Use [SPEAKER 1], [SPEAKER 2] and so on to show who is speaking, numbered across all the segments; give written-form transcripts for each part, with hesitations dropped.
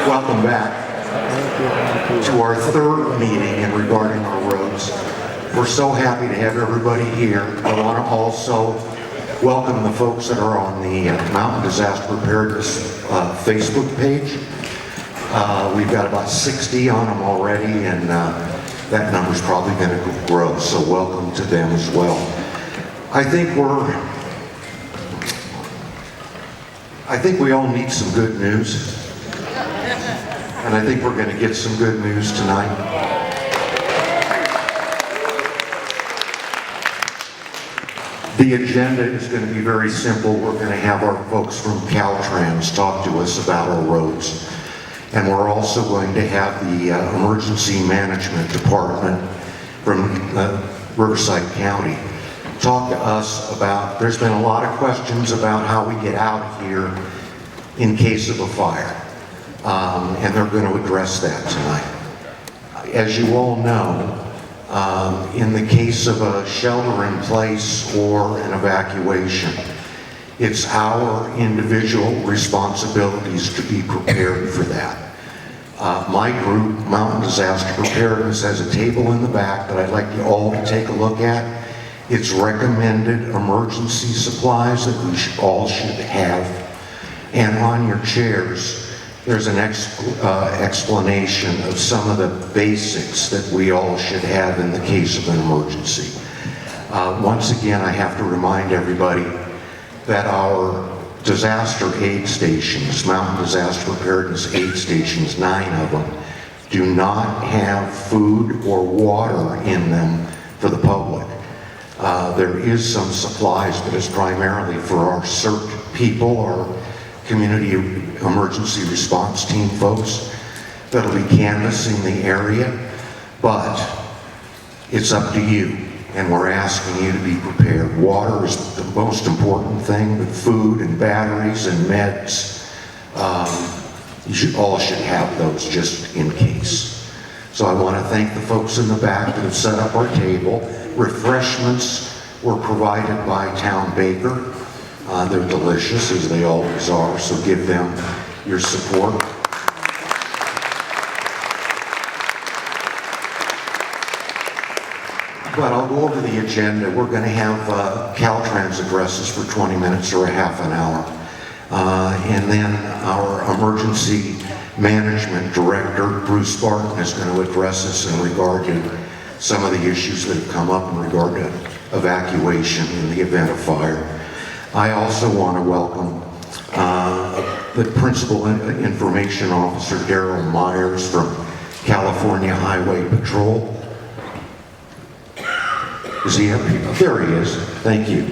[SPEAKER 1] Welcome back to our third meeting in regarding our roads. We're so happy to have everybody here. I want to also welcome the folks that are on the Mountain Disaster Preparedness Facebook page. We've got about 60 on them already, and that number's probably going to grow, so welcome to them as well. I think we all need some good news. And I think we're going to get some good news tonight. The agenda is going to be very simple. We're going to have our folks from Caltrans talk to us about our roads. And we're also going to have the Emergency Management Department from Riverside County talk to us about, there's been a lot of questions about how we get out of here in case of a fire. And they're going to address that tonight. As you all know, in the case of a shelter-in-place or an evacuation, it's our individual responsibilities to be prepared for that. My group, Mountain Disaster Preparedness, has a table in the back that I'd like you all to take a look at. It's recommended emergency supplies that we all should have. And on your chairs, there's an explanation of some of the basics that we all should have in the case of an emergency. Once again, I have to remind everybody that our disaster aid stations, Mountain Disaster Preparedness aid stations, 9 of them, do not have food or water in them for the public. There is some supplies, but it's primarily for our CERT people, our community emergency response team folks that'll be canvassing the area, but it's up to you, and we're asking you to be prepared. Water is the most important thing, but food and batteries and meds, you all should have those just in case. So I want to thank the folks in the back that have set up our table. Refreshments were provided by Town Baker. They're delicious, as they always are, so give them your support. But I'll go over the agenda. We're going to have Caltrans address us for 20 minutes or a half an hour. And then our Emergency Management Director, Bruce Barton, is going to address us in regard to some of the issues that have come up in regard to evacuation in the event of fire. I also want to welcome the Principal Information Officer, Darren Meyer, from California Highway Patrol. Is he up here? There he is. Thank you.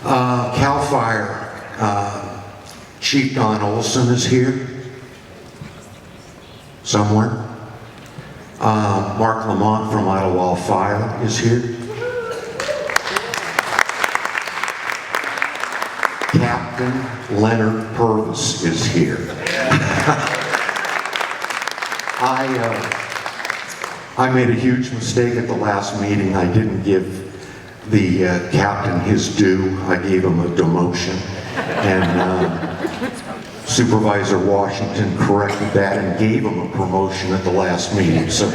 [SPEAKER 1] CAL FIRE, Chief Don Olson is here somewhere. Mark Lamont from Idyllwild Fire is here. Captain Leonard Purvis is here. I made a huge mistake at the last meeting. I didn't give the captain his due. I gave him a demotion. And Supervisor Washington corrected that and gave him a promotion at the last meeting. So,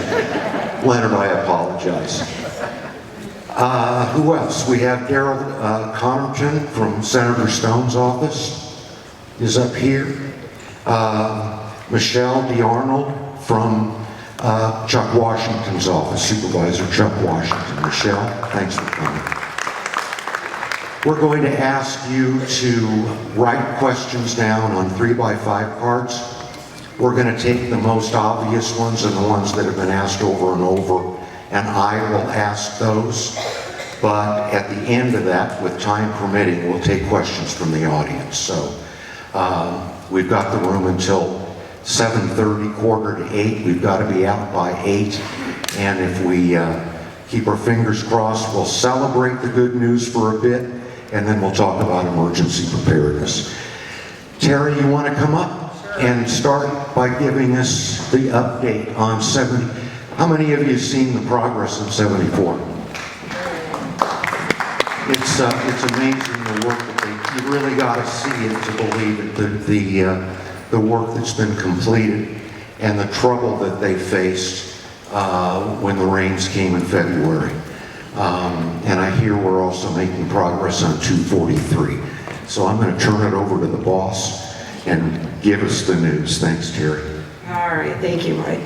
[SPEAKER 1] Leonard, I apologize. Who else? We have Daryl Connerton from Senator Stone's office is up here. Michelle DeArnold from Chuck Washington's office, Supervisor Chuck Washington. Michelle, thanks for coming. We're going to ask you to write questions down on 3x5 cards. We're going to take the most obvious ones and the ones that have been asked over and over, and I will ask those. But at the end of that, with time permitting, we'll take questions from the audience. So we've got the room until 7:30, 7:45. We've got to be out by 8. And if we keep our fingers crossed, we'll celebrate the good news for a bit, and then we'll talk about emergency preparedness. Terry, you want to come up and start by giving us the update on 70? How many of you have seen the progress in 74? It's amazing the work that you really got to see it to believe it. the work that's been completed and the trouble that they faced when the rains came in February. And I hear we're also making progress on 243. So I'm going to turn it over to the boss and give us the news. Thanks, Terry.
[SPEAKER 2] All right, thank you, Mike.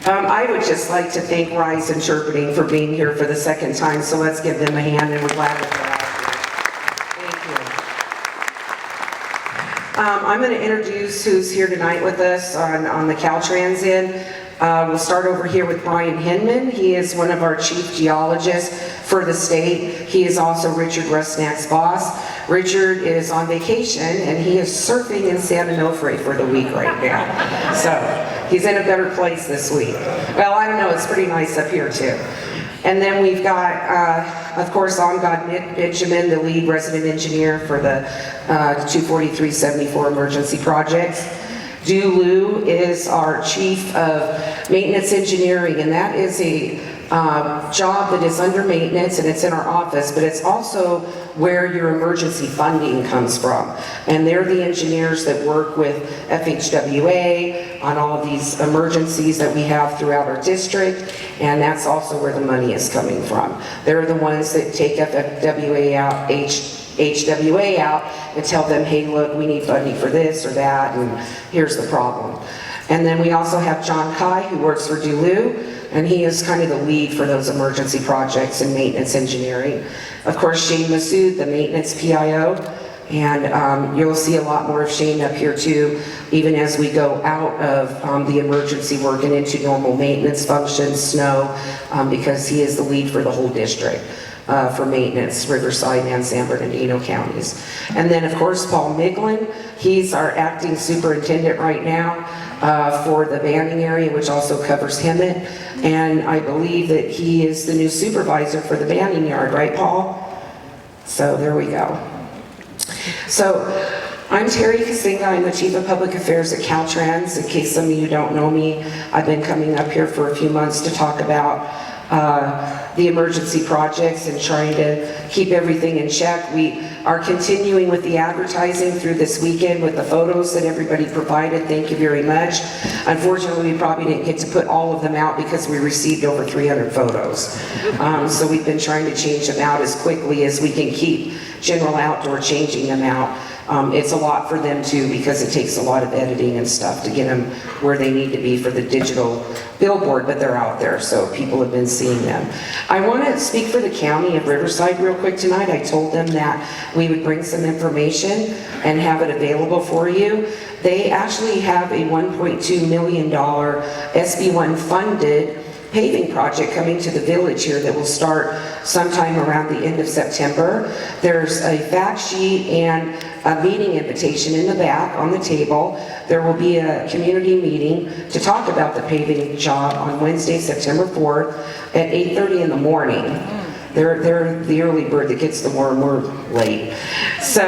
[SPEAKER 2] I would just like to thank Rise Interpreting for being here for the second time, so let's give them a hand, and we're glad that they're out here. Thank you. I'm going to introduce who's here tonight with us on the Caltrans end. We'll start over here with Brian Hickman. He is one of our chief geologists for the state. He is also Richard Rusnak's boss. Richard is on vacation and he is surfing in San Onofre for the week right now. So he's in a better place this week. Well, I don't know, it's pretty nice up here too. And then we've got, of course, Angad Benjamin, the lead resident engineer for the 24374 emergency projects. Du Liu is our chief of maintenance engineering, and that is a job that is under maintenance and it's in our office, but it's also where your emergency funding comes from. And they're the engineers that work with FHWA on all of these emergencies that we have throughout our district, and that's also where the money is coming from. They're the ones that take FHWA out, HWA out and tell them, hey, look, we need funding for this or that, and here's the problem. And then we also have John Kai, who works for Du Liu, and he is kind of the lead for those emergency projects and maintenance engineering. Of course, Shane Massoud, the maintenance PIO, and you'll see a lot more of Shane up here too, even as we go out of the emergency work and into normal maintenance functions, snow, because he is the lead for the whole district. For maintenance, Riverside and San Bernardino counties. And then of course Paul Miglin, he's our acting superintendent right now for the Banning area, which also covers Hemet. And I believe that he is the new supervisor for the Banning yard, right Paul? So there we go. So I'm Terry Kasinga, I'm the Chief of Public Affairs at Caltrans. In case some of you don't know me, I've been coming up here for a few months to talk about the emergency projects and trying to keep everything in check. We are continuing with the advertising through this weekend with the photos that everybody provided. Thank you very much. Unfortunately, we probably didn't get to put all of them out because we received over 300 photos. So we've been trying to change them out as quickly as we can keep General Outdoor changing them out. It's a lot for them too because it takes a lot of editing and stuff to get them where they need to be for the digital billboard, but they're out there, so people have been seeing them. I want to speak for the county of Riverside real quick tonight. I told them that we would bring some information and have it available for you. They actually have a $1.2 million SB1 funded paving project coming to the village here that will start sometime around the end of September. There's a fact sheet and a meeting invitation in the back on the table. There will be a community meeting to talk about the paving job on Wednesday, September 4th at 8:30 in the morning. They're the early bird that gets the worm. We're late. So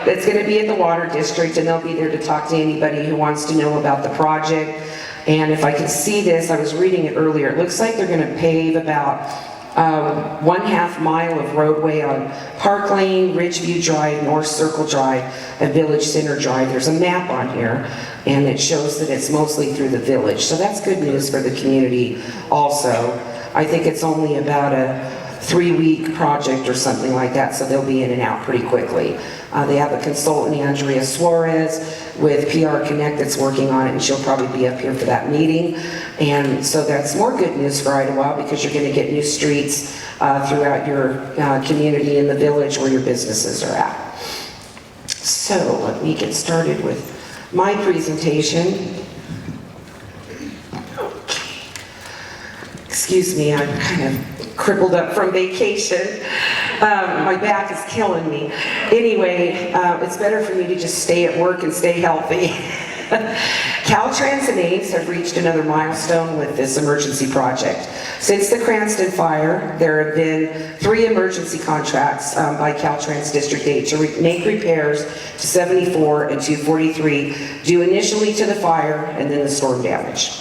[SPEAKER 2] it's going to be at the Water District, and they'll be there to talk to anybody who wants to know about the project. And if I can see this, I was reading it earlier, it looks like they're going to pave about 1/2 mile of roadway on Park Lane, Ridgeview Drive, North Circle Drive, and Village Center Drive. There's a map on here, and it shows that it's mostly through the village. So that's good news for the community also. I think it's only about a 3-week project or something like that, so they'll be in and out pretty quickly. They have a consultant, Andrea Suarez, with PR Connect that's working on it, and she'll probably be up here for that meeting. And so that's more good news for Idyllwild because you're going to get new streets throughout your community in the village where your businesses are at. So let me get started with my presentation. Okay. Excuse me, I'm kind of crippled up from vacation. My back is killing me. Anyway, it's better for me to just stay at work and stay healthy. Caltrans and Ames have reached another milestone with this emergency project. Since the Cranston fire, there have been 3 emergency contracts by Caltrans District 8 to make repairs to 74 and 243, due initially to the fire and then the storm damage.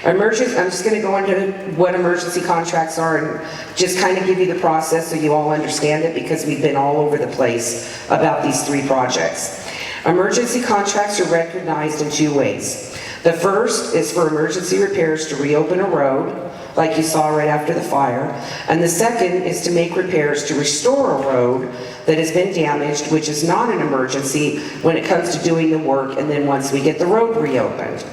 [SPEAKER 2] I'm just going to go into what emergency contracts are and just kind of give you the process so you all understand it because we've been all over the place about these 3 projects. Emergency contracts are recognized in two ways. The first is for emergency repairs to reopen a road, like you saw right after the fire. And the second is to make repairs to restore a road that has been damaged, which is not an emergency when it comes to doing the work, and then once we get the road reopened.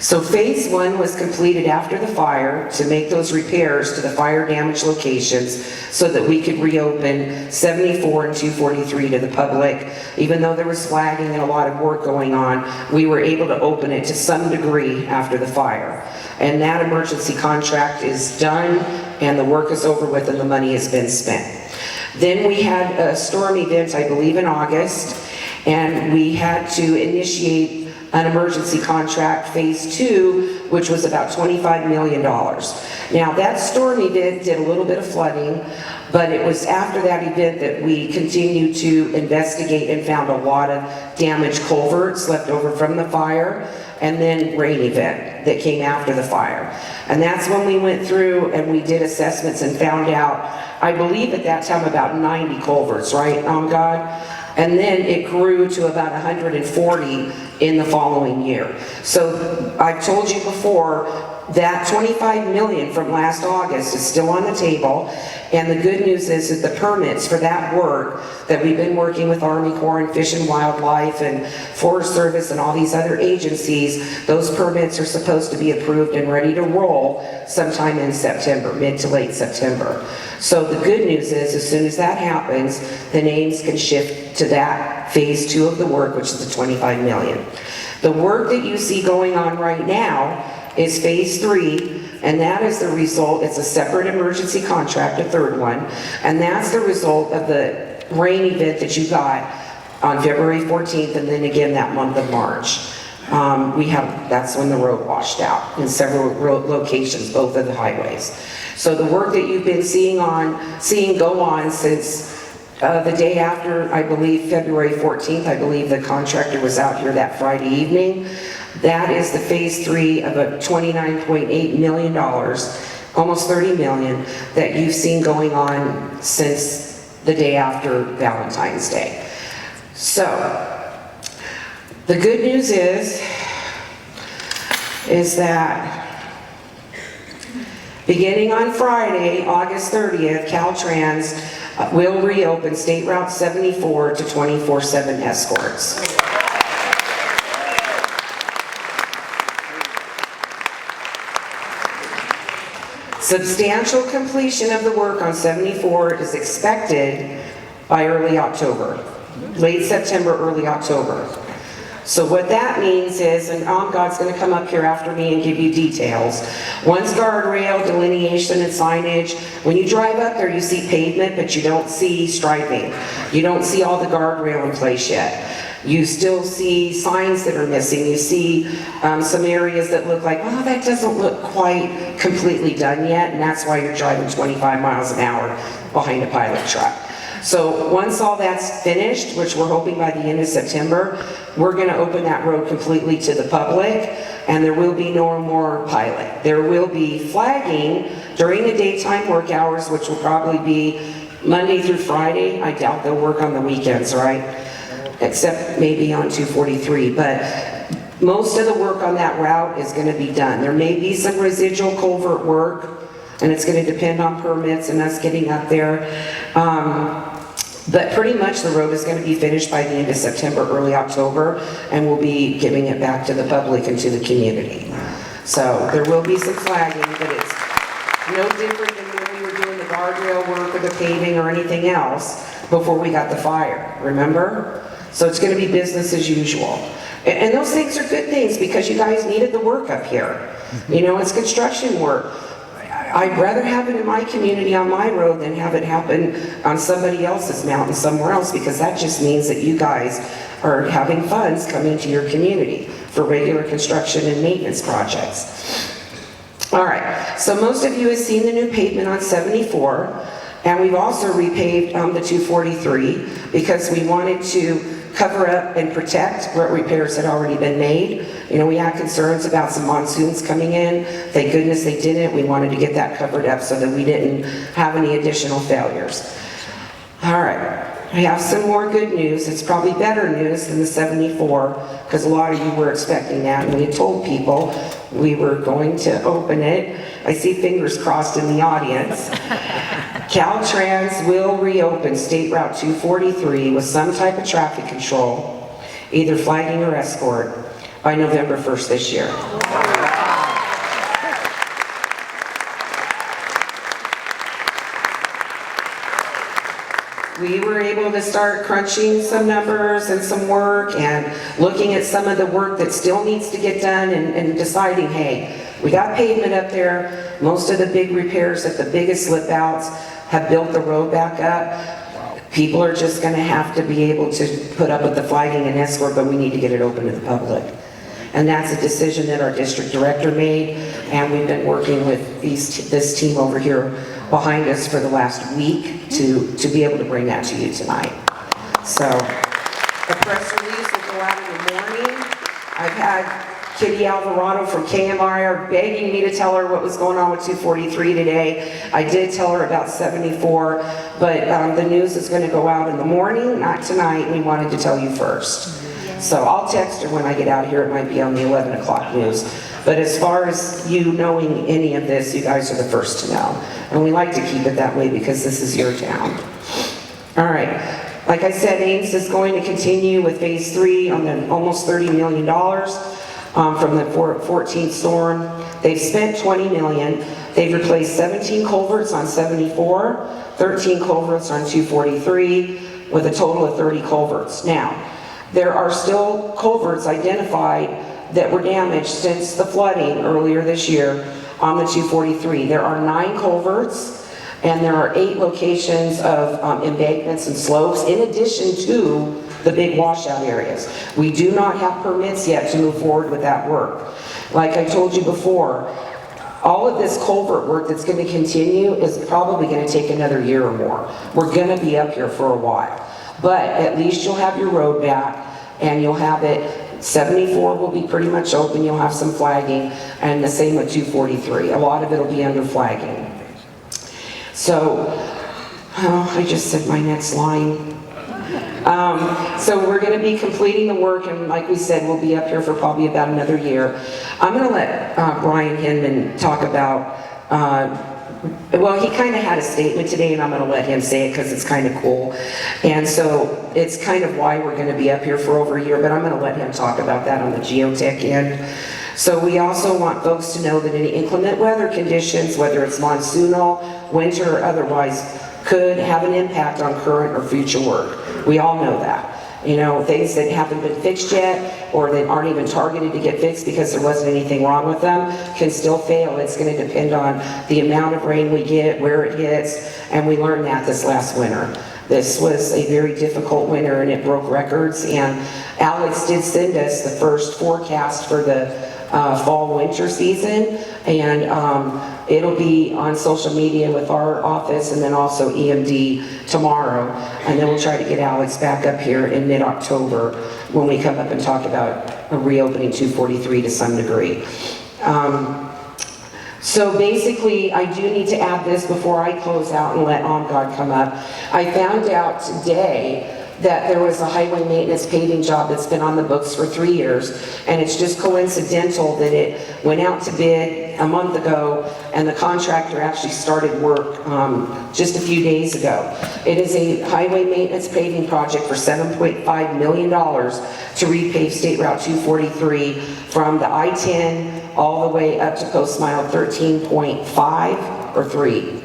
[SPEAKER 2] So phase one was completed after the fire to make those repairs to the fire damaged locations so that we could reopen 74 and 243 to the public. Even though there was flagging and a lot of work going on, we were able to open it to some degree after the fire. And that emergency contract is done and the work is over with and the money has been spent. Then we had a storm event, I believe in August, and we had to initiate an emergency contract, phase two, which was about $25 million. Now that storm event did a little bit of flooding, but it was after that event that we continued to investigate and found a lot of damaged culverts left over from the fire, and then rain event that came after the fire. And that's when we went through and we did assessments and found out, I believe at that time, about 90 culverts, right, God? And then it grew to about 140 in the following year. So I've told you before, that $25 million from last August is still on the table, and the good news is that the permits for that work that we've been working with Army Corps and Fish and Wildlife and Forest Service and all these other agencies, those permits are supposed to be approved and ready to roll sometime in September, mid to late September. So the good news is, as soon as that happens, the names can shift to that phase two of the work, which is the $25 million. The work that you see going on right now is phase three, and that is the result, it's a separate emergency contract, a third one, and that's the result of the rain event that you got on February 14th, and then again that month of March. That's when the road washed out in several locations, both of the highways. So the work that you've been seeing go on since the day after, I believe, February 14th, I believe the contractor was out here that Friday evening. That is the phase three of a $29.8 million, almost $30 million, that you've seen going on since the day after Valentine's Day. So, the good news is that beginning on Friday, August 30th, Caltrans will reopen State Route 74 to 24/7 escorts. Substantial completion of the work on 74 is expected by early October, late September, early October. So what that means is, and God's going to come up here after me and give you details. Once guardrail, delineation, and signage, when you drive up there you see pavement, but you don't see striping. You don't see all the guardrail in place yet. You still see signs that are missing. You see some areas that look like, well, that doesn't look quite completely done yet, and that's why you're driving 25 miles an hour behind a pilot truck. So once all that's finished, which we're hoping by the end of September, we're going to open that road completely to the public, and there will be no more pilot. There will be flagging during the daytime work hours, which will probably be Monday through Friday. I doubt they'll work on the weekends, right? Except maybe on 243, but most of the work on that route is going to be done. There may be some residual culvert work, and it's going to depend on permits and us getting up there. But pretty much the road is going to be finished by the end of September, early October, and we'll be giving it back to the public and to the community. So there will be some flagging, but it's no different than when we were doing the guardrail work or the paving or anything else before we got the fire, remember? So it's going to be business as usual. And those things are good things because you guys needed the work up here. You know, it's construction work. I'd rather have it in my community on my road than have it happen on somebody else's mountain somewhere else, because that just means that you guys are having funds come into your community for regular construction and maintenance projects. All right, so most of you have seen the new pavement on 74, and we've also repaved the 243 because we wanted to cover up and protect where repairs had already been made. You know, we had concerns about some monsoons coming in. Thank goodness they didn't. We wanted to get that covered up so that we didn't have any additional failures. All right, I have some more good news. It's probably better news than the 74, because a lot of you were expecting that, and we had told people we were going to open it. I see fingers crossed in the audience. Caltrans will reopen State Route 243 with some type of traffic control, either flagging or escort, by November 1st this year. We were able to start crunching some numbers and some work and looking at some of the work that still needs to get done and deciding, hey, we got pavement up there. Most of the big repairs at the biggest slip outs have built the road back up. People are just going to have to be able to put up with the flagging and escort, but we need to get it open to the public. And that's a decision that our district director made, and we've been working with this team over here behind us for the last week to be able to bring that to you tonight. So the press release will go out in the morning. I've had Kitty Alvarado from KMIR begging me to tell her what was going on with 243 today. I did tell her about 74, but the news is going to go out in the morning, not tonight. We wanted to tell you first. So I'll text her when I get out here. It might be on the 11 o'clock news. But as far as you knowing any of this, you guys are the first to know. And we like to keep it that way because this is your town. All right. Like I said, Ames is going to continue with phase 3 on the almost $30 million from the 14th storm. They've spent $20 million. They've replaced 17 culverts on 74, 13 culverts on 243, with a total of 30 culverts. Now, there are still culverts identified that were damaged since the flooding earlier this year on the 243. There are 9 culverts, and there are 8 locations of embankments and slopes, in addition to the big washout areas. We do not have permits yet to move forward with that work. Like I told you before, all of this culvert work that's going to continue is probably going to take another year or more. We're going to be up here for a while. But at least you'll have your road back, and you'll have it. 74 will be pretty much open. You'll have some flagging, and the same with 243. A lot of it will be under flagging. So, I just said my next line. So we're going to be completing the work, and like we said, we'll be up here for probably about another year. I'm going to let Brian Hickman talk about well, he kind of had a statement today, and I'm going to let him say it because it's kind of cool. And so it's kind of why we're going to be up here for over a year, but I'm going to let him talk about that on the geotech end. So we also want folks to know that any inclement weather conditions, whether it's monsoonal, winter, or otherwise, could have an impact on current or future work. We all know that. You know, things that haven't been fixed yet, or that aren't even targeted to get fixed because there wasn't anything wrong with them, can still fail. It's going to depend on the amount of rain we get, where it hits, and we learned that this last winter. This was a very difficult winter, and it broke records, and Alex did send us the first forecast for the fall-winter season, and it'll be on social media with our office and then also EMD tomorrow, and then we'll try to get Alex back up here in mid-October when we come up and talk about reopening 243 to some degree. So basically, I do need to add this before I close out and let OmGod come up. I found out today that there was a highway maintenance paving job that's been on the books for 3 years, and it's just coincidental that it went out to bid a month ago, and the contractor actually started work just a few days ago. It is a highway maintenance paving project for $7.5 million to repave State Route 243 from the I-10 all the way up to Post Mile 13.5 or 3.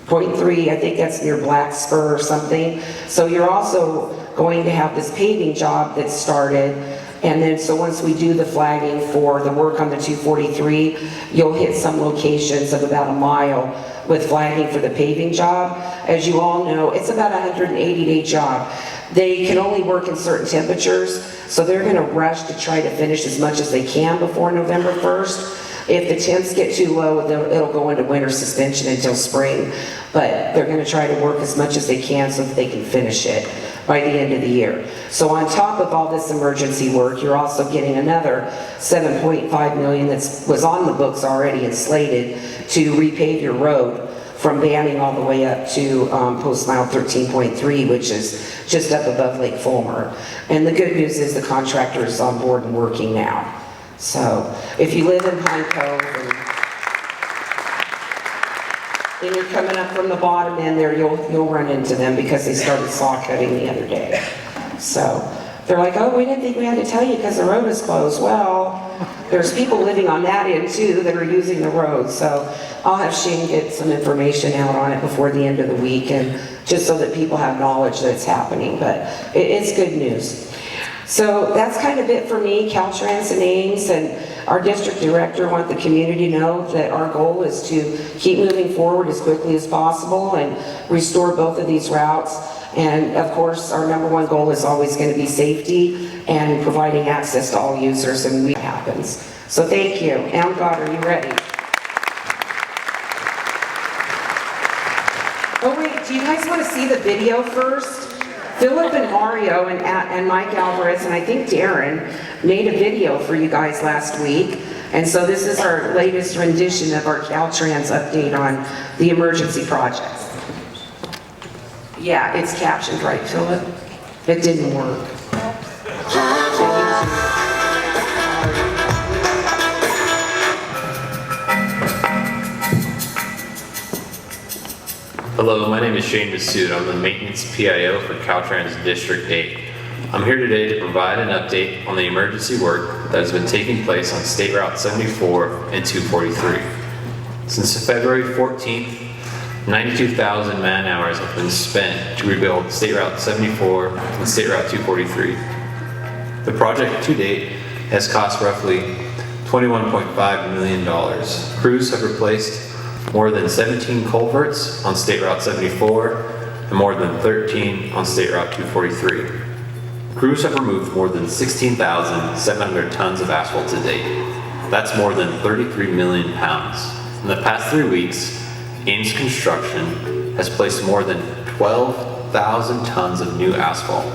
[SPEAKER 2] 0.3, I think that's near Black Spur or something. So you're also going to have this paving job that's started, and then so once we do the flagging for the work on the 243, you'll hit some locations of about a mile with flagging for the paving job. As you all know, it's about a 180-day job. They can only work in certain temperatures, so they're going to rush to try to finish as much as they can before November 1st. If the temps get too low, it'll go into winter suspension until spring, but they're going to try to work as much as they can so that they can finish it by the end of the year. So on top of all this emergency work, you're also getting another $7.5 million that was on the books already and slated to repave your road from Banning all the way up to post mile 13.3, which is just up above Lake Fulmer. And the good news is the contractor is on board and working now. So if you live in Pine Cove and you're coming up from the bottom end there, you'll run into them because they started saw cutting the other day. So they're like, oh, we didn't think we had to tell you because the road is closed. Well, there's people living on that end too that are using the road. So I'll have Shane get some information out on it before the end of the week, and just so that people have knowledge that it's happening. But it's good news. So that's kind of it for me. Caltrans and Ames and our district director want the community to know that our goal is to keep moving forward as quickly as possible and restore both of these routes. And of course, our number one goal is always going to be safety and providing access to all users, and we happens. So thank you. God, are you ready? Oh wait, do you guys want to see the video first? Philip and Mario and Mike Alvarez and I think Darren made a video for you guys last week. And so this is our latest rendition of our Caltrans update on the emergency projects. Yeah, it's captioned right, Philip. It didn't work.
[SPEAKER 3] Hello, my name is Shane Massoud. I'm the Maintenance PIO for Caltrans District 8. I'm here today to provide an update on the emergency work that has been taking place on State Route 74 and 243. Since February 14th, 92,000 man-hours have been spent to rebuild State Route 74 and State Route 243. The project to date has cost roughly $21.5 million. Crews have replaced more than 17 culverts on State Route 74 and more than 13 on State Route 243. Crews have removed more than 16,700 tons of asphalt to date. That's more than 33 million pounds. In the past 3 weeks, Ames Construction has placed more than 12,000 tons of new asphalt.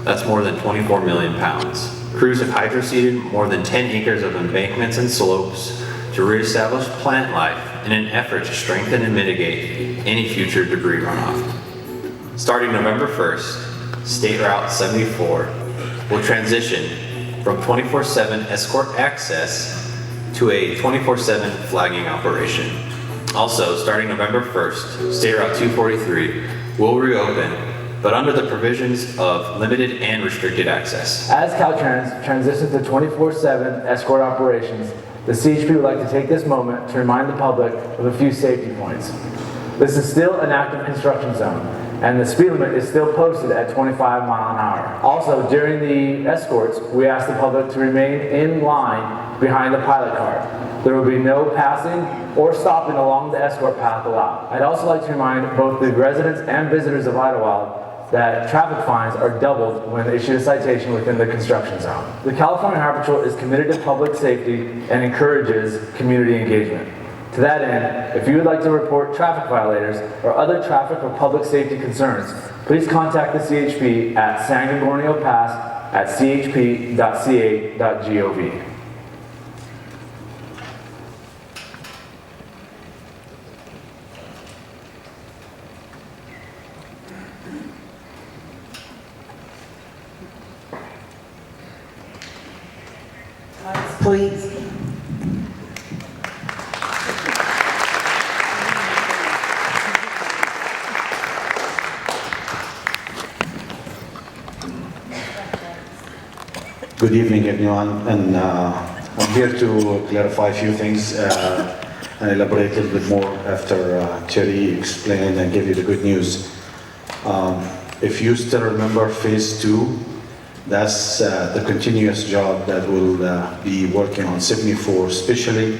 [SPEAKER 3] That's more than 24 million pounds. Crews have hydroseeded more than 10 acres of embankments and slopes to reestablish plant life in an effort to strengthen and mitigate any future debris runoff. Starting November 1st, State Route 74 will transition from 24/7 escort access to a 24/7 flagging operation. Also, starting November 1st, State Route 243 will reopen, but under the provisions of limited and restricted access.
[SPEAKER 4] As Caltrans transitions to 24/7 escort operations, the CHP would like to take this moment to remind the public of a few safety points. This is still an active construction zone, and the speed limit is still posted at 25 mph. Also, during the escorts, we ask the public to remain in line behind the pilot car. There will be no passing or stopping along the escort path allowed. I'd also like to remind both the residents and visitors of Idyllwild that traffic fines are doubled when issued a citation within the construction zone. The California Highway Patrol is committed to public safety and encourages community engagement. To that end, if you would like to report traffic violators or other traffic or public safety concerns, please contact the CHP at San Gorgonio Pass at chp.ca.gov.
[SPEAKER 2] Please.
[SPEAKER 5] Good evening, everyone, and I'm here to clarify a few things and elaborate a little bit more after Terry explained and gave you the good news. If you still remember Phase 2, that's the continuous job that will be working on 74, especially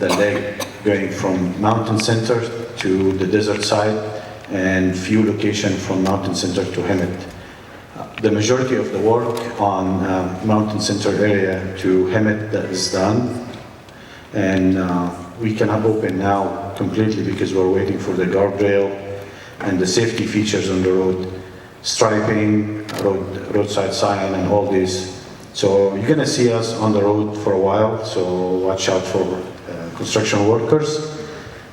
[SPEAKER 5] the leg going from Mountain Center to the desert side and few locations from Mountain Center to Hemet. The majority of the work on Mountain Center area to Hemet that is done, and we cannot open now completely because we're waiting for the guardrail and the safety features on the road, striping, roadside sign, and all this. So you're gonna see us on the road for a while, so watch out for construction workers.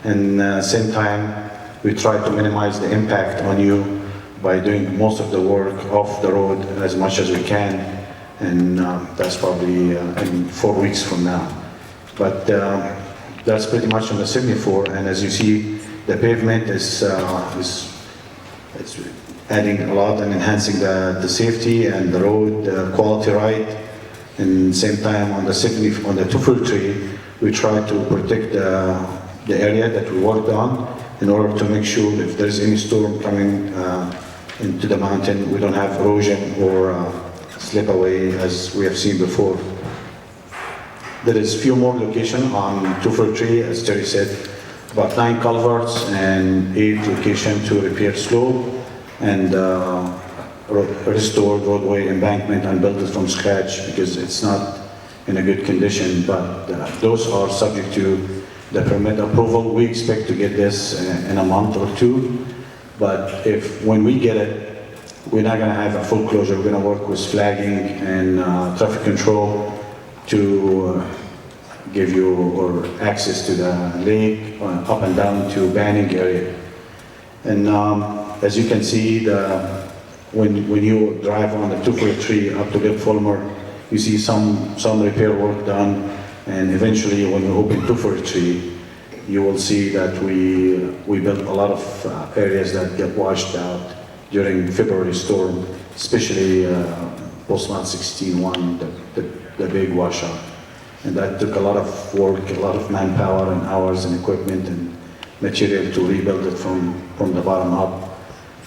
[SPEAKER 5] And same time, we try to minimize the impact on you by doing most of the work off the road as much as we can, and that's probably in 4 weeks from now. But that's pretty much on the 74, and as you see, the pavement is adding a lot and enhancing the safety and the road quality right. And same time on the 70, on the two-foot tree, we try to protect the area that we worked on in order to make sure if there's any storm coming into the mountain, we don't have erosion or slip away as we have seen before. There is few more locations on two-foot tree, as Terry said, about 9 culverts and 8 locations to repair slope and restored roadway embankment and build it from scratch because it's not in a good condition, but those are subject to the permit approval. We expect to get this in a month or 2, but when we get it, we're not going to have a full closure. We're going to work with flagging and traffic control to give you access to the lake, up and down to Banning area. And as you can see, when you drive on the two-foot tree up to Lake Fulmer, you see some repair work done, and eventually when we open two-foot tree, you will see that we built a lot of areas that get washed out during February storm, especially post-lot 16-1, the big washout. And that took a lot of work, a lot of manpower and hours and equipment and material to rebuild it from the bottom up.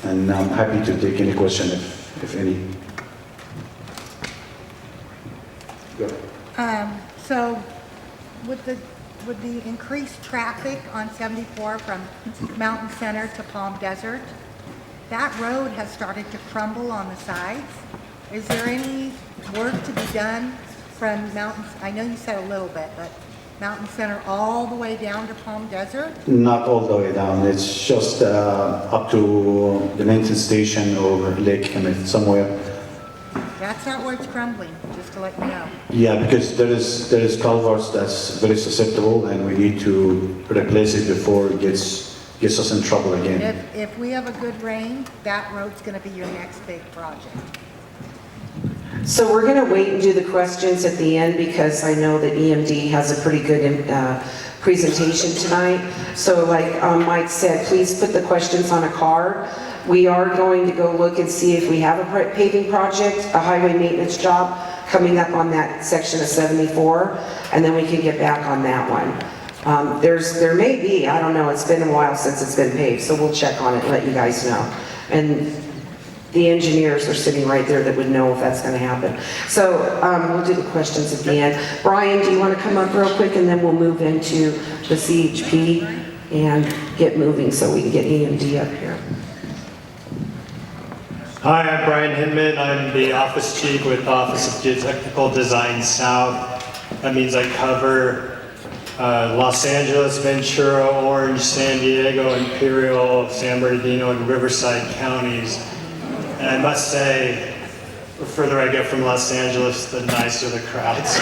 [SPEAKER 5] And I'm happy to take any question if any. Go ahead.
[SPEAKER 6] So with the increased traffic on 74 from Mountain Center to Palm Desert, that road has started to crumble on the sides. Is there any work to be done from Mountain, I know you said a little bit, but Mountain Center all the way down to Palm Desert?
[SPEAKER 5] Not all the way down. It's just up to the maintenance station or Lake Hickman somewhere.
[SPEAKER 6] That's not where it's crumbling, just to let you know.
[SPEAKER 5] Yeah, because there is culverts that's very susceptible, and we need to replace it before it gets us in trouble again.
[SPEAKER 6] If we have a good rain, that road's going to be your next big project.
[SPEAKER 2] So we're going to wait and do the questions at the end because I know that EMD has a pretty good presentation tonight. So like Mike said, please put the questions on a card. We are going to go look and see if we have a paving project, a highway maintenance job coming up on that section of 74, and then we can get back on that one. There may be, I don't know, it's been a while since it's been paved, so we'll check on it and let you guys know. And the engineers are sitting right there that would know if that's going to happen. So we'll do the questions at the end. Brian, do you want to come up real quick and then we'll move into the CHP and get moving so we can get EMD up here.
[SPEAKER 7] Hi, I'm Brian Hickman. I'm the office chief with Office of Geotechnical Design South. That means I cover Los Angeles, Ventura, Orange, San Diego, Imperial, San Bernardino, and Riverside counties. And I must say, the further I get from Los Angeles, the nicer the crowds.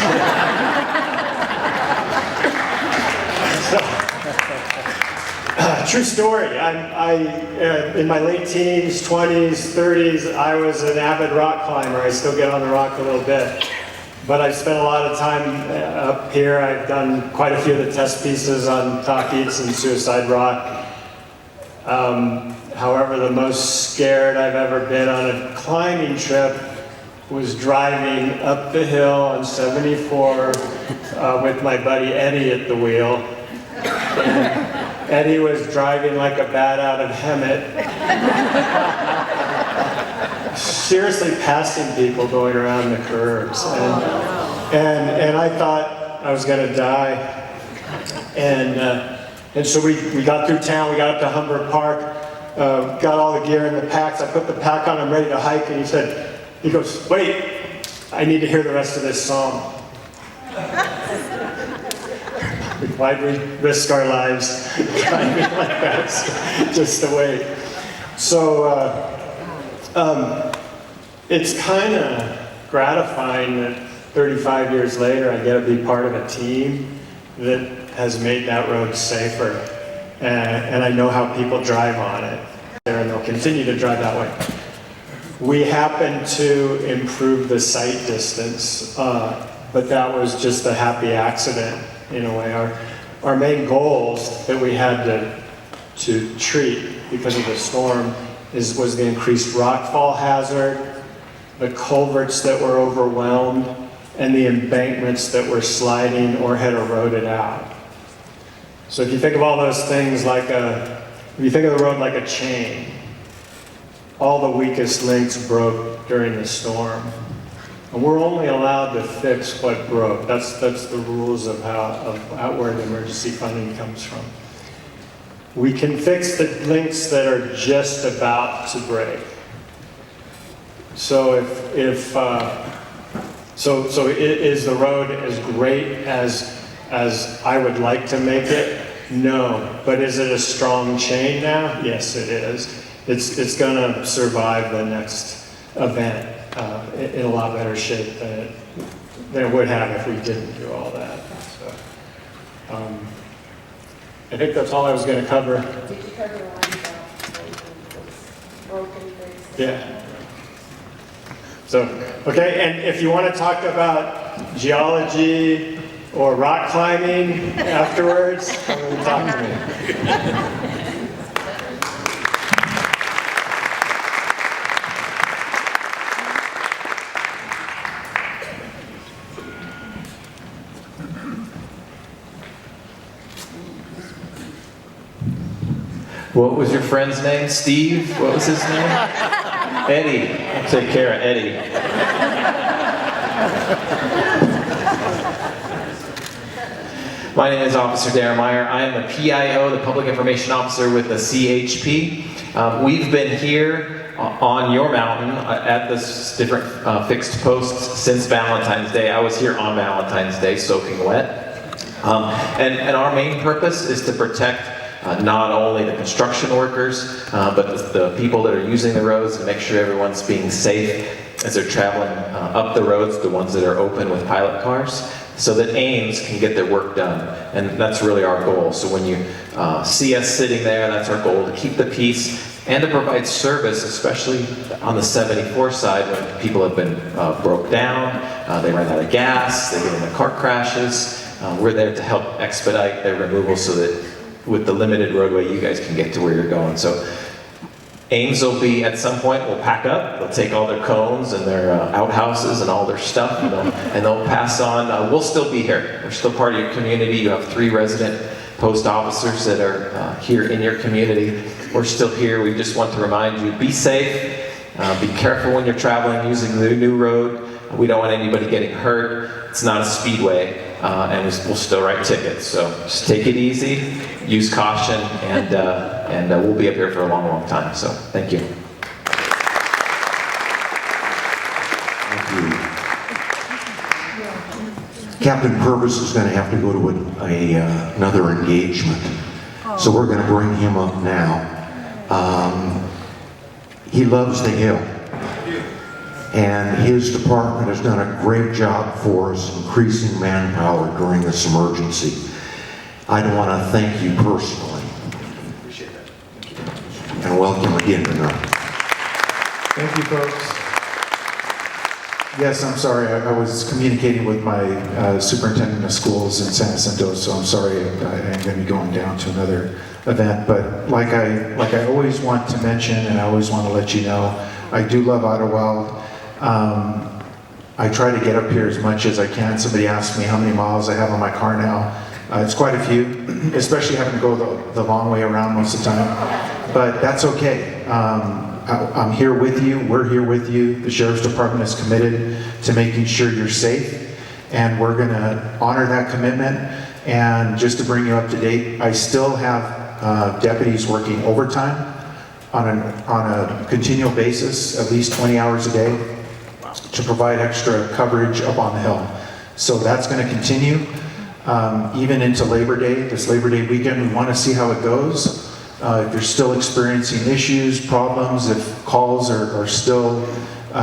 [SPEAKER 7] True story. In my late teens, 20s, 30s, I was an avid rock climber. I still get on the rock a little bit. But I've spent a lot of time up here. I've done quite a few of the test pieces on Talkeets and Suicide Rock. However, the most scared I've ever been on a climbing trip was driving up the hill on 74 with my buddy Eddie at the wheel. And Eddie was driving like a bat out of Hemet. Seriously passing people going around the curves. And I thought I was going to die. And so we got through town, we got up to Humber Park. Got all the gear in the packs. I put the pack on, I'm ready to hike, and he goes, wait, I need to hear the rest of this song. Why'd we risk our lives climbing like that just to wait? So it's kind of gratifying that 35 years later I get to be part of a team that has made that road safer. and I know how people drive on it there, and they'll continue to drive that way. We happened to improve the sight distance, but that was just a happy accident in a way. Our main goals that we had to treat because of the storm was the increased rockfall hazard, the culverts that were overwhelmed, and the embankments that were sliding or had eroded out. So if you think of all those things if you think of the road like a chain, all the weakest links broke during the storm. And we're only allowed to fix what broke. That's the rules of where the emergency funding comes from. We can fix the links that are just about to break. So is the road as great as I would like to make it? No. But is it a strong chain now? Yes, it is. It's going to survive the next event in a lot better shape than it would have if we didn't do all that. So, I think that's all I was going to cover.
[SPEAKER 2] Did you cover the lines broken things?
[SPEAKER 7] Yeah. So, okay, and if you want to talk about geology or rock climbing afterwards, come and talk to me.
[SPEAKER 3] What was your friend's name? Steve? What was his name? Eddie. I'll take care of Eddie. My name is Officer Darren Meyer. I am the PIO, the Public Information Officer with the CHP. We've been here on your mountain at this different fixed posts since Valentine's Day. I was here on Valentine's Day soaking wet. And our main purpose is to protect not only the construction workers, but the people that are using the roads, and make sure everyone's being safe as they're traveling up the roads, the ones that are open with pilot cars, so that Ames can get their work done. And that's really our goal. So when you see us sitting there, that's our goal, to keep the peace and to provide service, especially on the 74 side when people have been broke down, they run out of gas, they get into car crashes. We're there to help expedite their removal so that with the limited roadway, you guys can get to where you're going. So Ames will be, at some point, will pack up, they'll take all their cones and their outhouses and all their stuff, and they'll pass on. We'll still be here. We're still part of your community. You have 3 resident post officers that are here in your community. We're still here. We just want to remind you, be safe, be careful when you're traveling using the new road. We don't want anybody getting hurt. It's not a speedway. And we'll still write tickets. So just take it easy, use caution, and we'll be up here for a long, long time. So thank you.
[SPEAKER 1] Thank you. Captain Purvis is going to have to go to another engagement. So we're going to bring him up now. He loves the Hill. And his department has done a great job for us increasing manpower during this emergency. I want to thank you personally. Appreciate that. And welcome again tonight.
[SPEAKER 8] Thank you, folks. Yes, I'm sorry. I was communicating with my superintendent of schools in San Jacinto, so I'm sorry I'm going to be going down to another event. But like I always want to mention, and I always want to let you know, I do love Idyllwild. I try to get up here as much as I can. Somebody asked me how many miles I have on my car now. It's quite a few, especially having to go the long way around most of the time. But that's okay. I'm here with you. We're here with you. The Sheriff's Department is committed to making sure you're safe, and we're going to honor that commitment. And just to bring you up to date, I still have deputies working overtime on a continual basis, at least 20 hours a day, to provide extra coverage up on the hill. So that's going to continue even into Labor Day, this Labor Day weekend. We want to see how it goes. If you're still experiencing issues, problems, if calls are still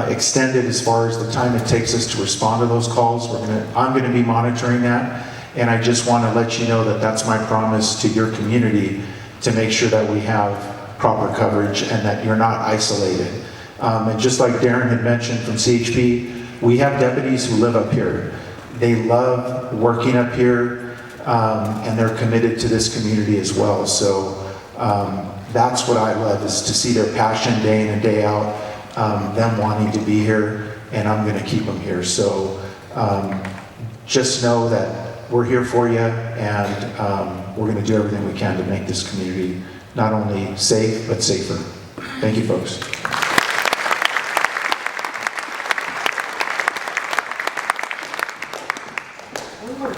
[SPEAKER 8] extended as far as the time it takes us to respond to those calls, I'm going to be monitoring that. And I just want to let you know that that's my promise to your community, to make sure that we have proper coverage and that you're not isolated. And just like Darren had mentioned from CHP, we have deputies who live up here. They love working up here, and they're committed to this community as well. So that's what I love, is to see their passion day in and day out, them wanting to be here, and I'm going to keep them here. So just know that we're here for you, and we're going to do everything we can to make this community not only safe, but safer. Thank you, folks.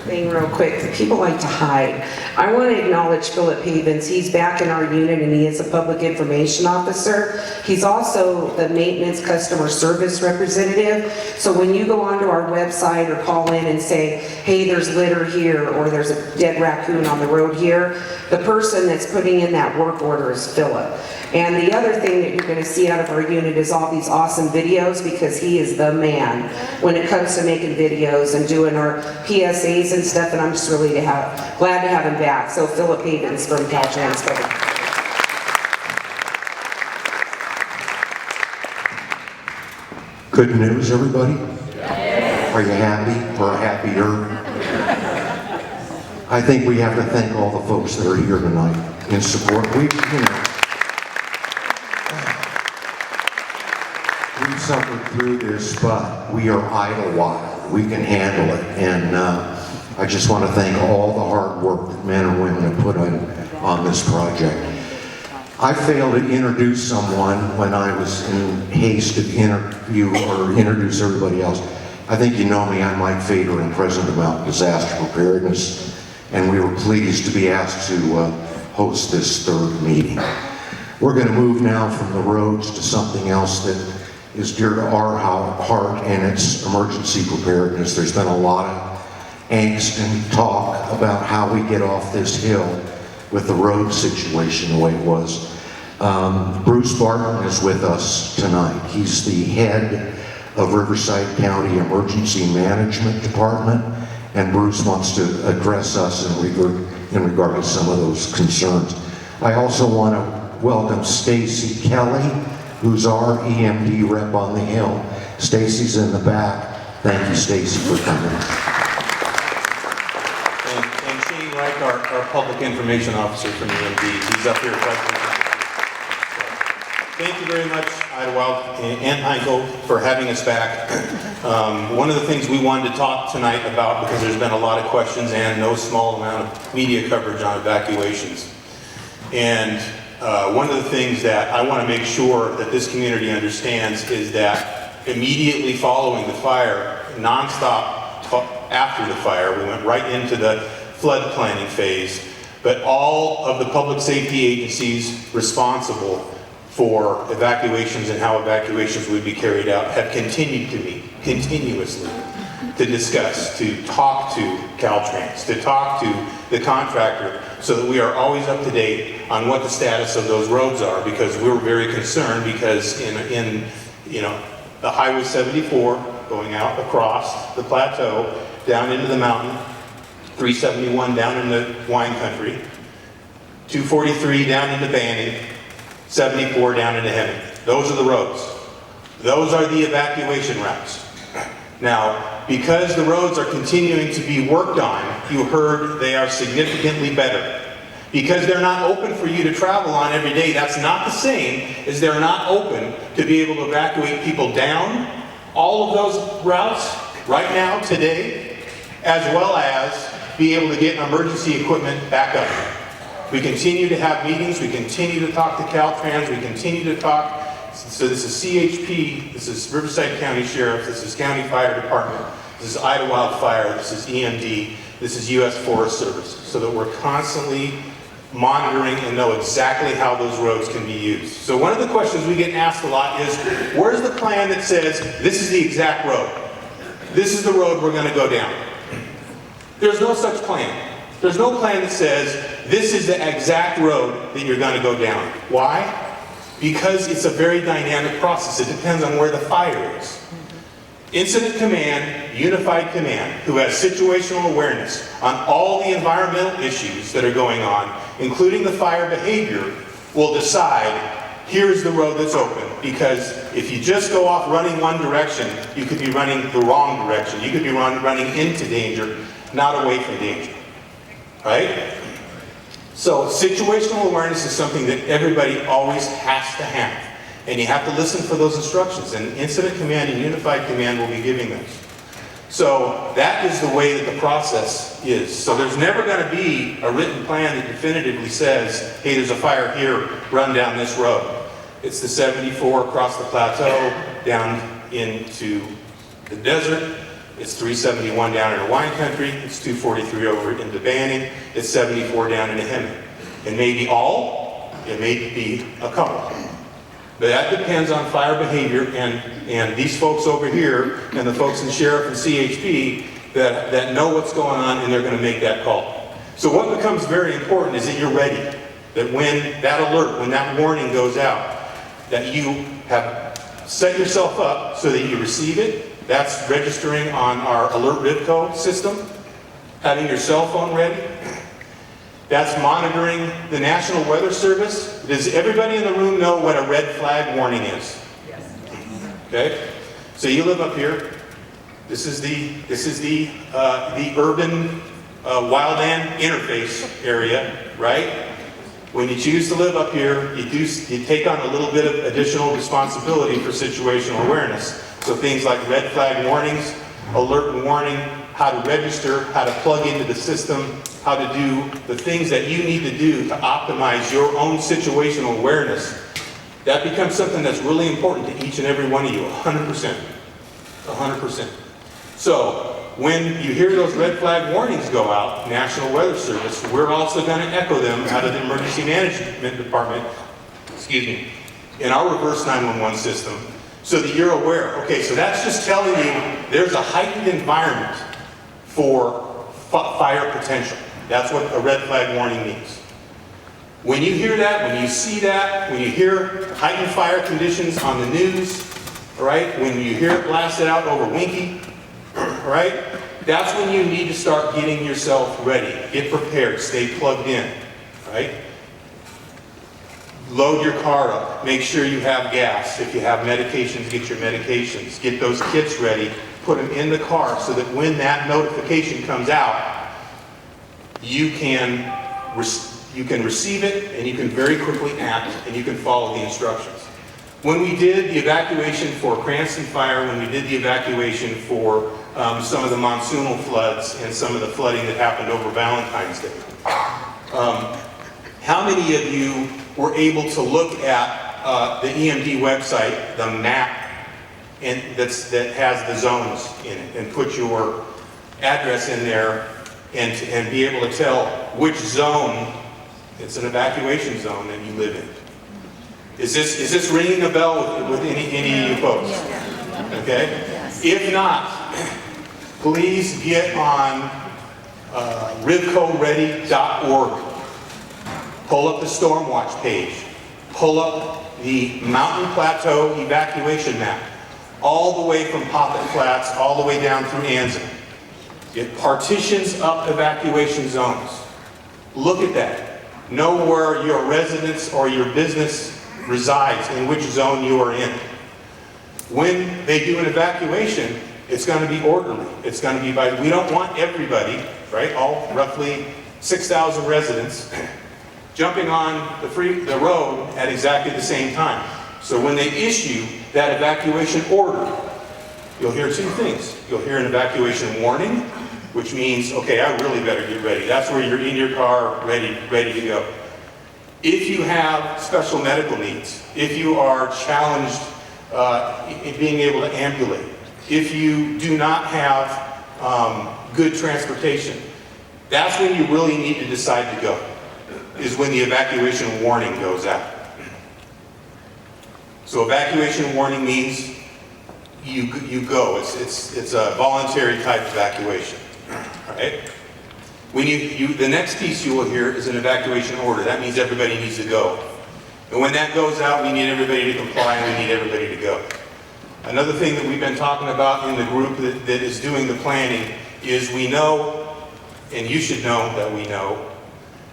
[SPEAKER 2] Thing real quick, people like to hide. I want to acknowledge Philip Havens. He's back in our unit and he is a public information officer. He's also the maintenance customer service representative. So when you go onto our website or call in and say, hey, there's litter here, or there's a dead raccoon on the road here, the person that's putting in that work order is Philip. And the other thing that you're going to see out of our unit is all these awesome videos, because he is the man when it comes to making videos and doing our PSAs and stuff, and I'm just really glad to have him back. So Philip Havens from Caltrans.
[SPEAKER 1] Good news, everybody? Are you happy or happier? I think we have to thank all the folks that are here tonight in support. We've suffered through this, but we are Idyllwild. We can handle it, and I just want to thank all the hard work that men and women have put on this project. I failed to introduce someone when I was in haste to introduce everybody else. I think you know me, I'm Mike Fader, and President of Mountain Disaster Preparedness, and we were pleased to be asked to host this third meeting. We're going to move now from the roads to something else that is dear to our heart, and it's emergency preparedness. There's been a lot of angst and talk about how we get off this hill with the road situation the way it was. Bruce Barton is with us tonight. He's the head of Riverside County Emergency Management Department, and Bruce wants to address us in regard to some of those concerns. I also want to welcome Stacy Kelly, who's our EMD rep on the Hill. Stacy's in the back. Thank you, Stacy, for coming.
[SPEAKER 9] And Shane Reich, our public information officer from EMD, he's up here. Thank you very much, Idyllwild and Heinkel, for having us back. One of the things we wanted to talk tonight about, because there's been a lot of questions and no small amount of media coverage on evacuations. And one of the things that I want to make sure that this community understands is that immediately following the fire, nonstop after the fire, we went right into the flood planning phase, but all of the public safety agencies responsible for evacuations and how evacuations would be carried out have continued to meet continuously to discuss, to talk to Caltrans, to talk to the contractor, so that we are always up to date on what the status of those roads are, because we're very concerned, because in the Highway 74 going out across the plateau down into the mountain, 371 down into wine country, 243 down into Banning, 74 down into Hemming. Those are the roads. Those are the evacuation routes. Now, because the roads are continuing to be worked on, you heard they are significantly better. Because they're not open for you to travel on every day, that's not the same as they're not open to be able to evacuate people down all of those routes right now, today, as well as be able to get emergency equipment back up. We continue to have meetings, we continue to talk to Caltrans, we continue to talk. So this is CHP, this is Riverside County Sheriff, this is County Fire Department, this is Idyllwild Fire, this is EMD, this is U.S. Forest Service, so that we're constantly monitoring and know exactly how those roads can be used. So one of the questions we get asked a lot is, where's the plan that says, this is the exact road? This is the road we're going to go down. There's no such plan. There's no plan that says, this is the exact road that you're going to go down. Why? Because it's a very dynamic process. It depends on where the fire is. Incident command unified command who has situational awareness on all the environmental issues that are going on, including the fire behavior, will decide, here's the road that's open. Because if you just go off running one direction, you could be running the wrong direction. You could be running into danger, not away from danger. Right? So situational awareness is something that everybody always has to have. And you have to listen for those instructions. And Incident Command and Unified Command will be giving those. So that is the way that the process is. So there's never going to be a written plan that definitively says, hey, there's a fire here, run down this road. It's the 74 across the plateau, down into the desert. It's 371 down into wine country. It's 243 over into Banning. It's 74 down into Hickman. It may be all, it may be a couple. But that depends on fire behavior, and these folks over here, and the folks in Sheriff and CHP that know what's going on, and they're going to make that call. So what becomes very important is that you're ready. That when that alert, when that warning goes out, that you have set yourself up so that you receive it. That's registering on our Alert Rivco system, having your cell phone ready. That's monitoring the National Weather Service. Does everybody in the room know what a red flag warning is? Yes. Okay. So you live up here. This is the urban wildland interface area, right? When you choose to live up here, you take on a little bit of additional responsibility for situational awareness. So things like red flag warnings, alert warning, how to register, how to plug into the system, how to do the things that you need to do to optimize your own situational awareness. That becomes something that's really important to each and every one of you, 100%. 100%. So when you hear those red flag warnings go out, National Weather Service, we're also going to echo them out of the Emergency Management Department, in our reverse 911 system, so that you're aware. Okay, so that's just telling you there's a heightened environment for fire potential. That's what a red flag warning means. When you hear that, when you see that, when you hear heightened fire conditions on the news, all right, when you hear it blasted out over Winky, all right, that's when you need to start getting yourself ready. Get prepared, stay plugged in, right? Load your car up, make sure you have gas. If you have medications, get your medications. Get those kits ready, put them in the car so that when that notification comes out, you can receive it and you can very quickly act and you can follow the instructions. When we did the evacuation for Cranston Fire, when we did the evacuation for some of the monsoonal floods and some of the flooding that happened over Valentine's Day, how many of you were able to look at the EMD website, the map that has the zones in it, and put your address in there and be able to tell which zone, it's an evacuation zone, that you live in? Is this ringing a bell with any of you folks? Okay? If not, please get on rivcoready.org. Pull up the Stormwatch page. Pull up the Mountain Plateau evacuation map. All the way from Poppet Flats, all the way down through Anzin. It partitions up evacuation zones. Look at that. Know where your residence or your business resides, in which zone you are in. When they do an evacuation, it's going to be orderly. It's going to be by, we don't want everybody, right, all roughly 6,000 residents, jumping on the road at exactly the same time. So when they issue that evacuation order, you'll hear two things. You'll hear an evacuation warning, which means, okay, I really better get ready. That's where you're in your car, ready to go. If you have special medical needs, if you are challenged in being able to ambulate, if you do not have good transportation, that's when you really need to decide to go, is when the evacuation warning goes out. So evacuation warning means you go. It's a voluntary type evacuation, right? When the next piece you will hear is an evacuation order. That means everybody needs to go. And when that goes out, we need everybody to comply and we need everybody to go. Another thing that we've been talking about in the group that is doing the planning is we know, and you should know that we know,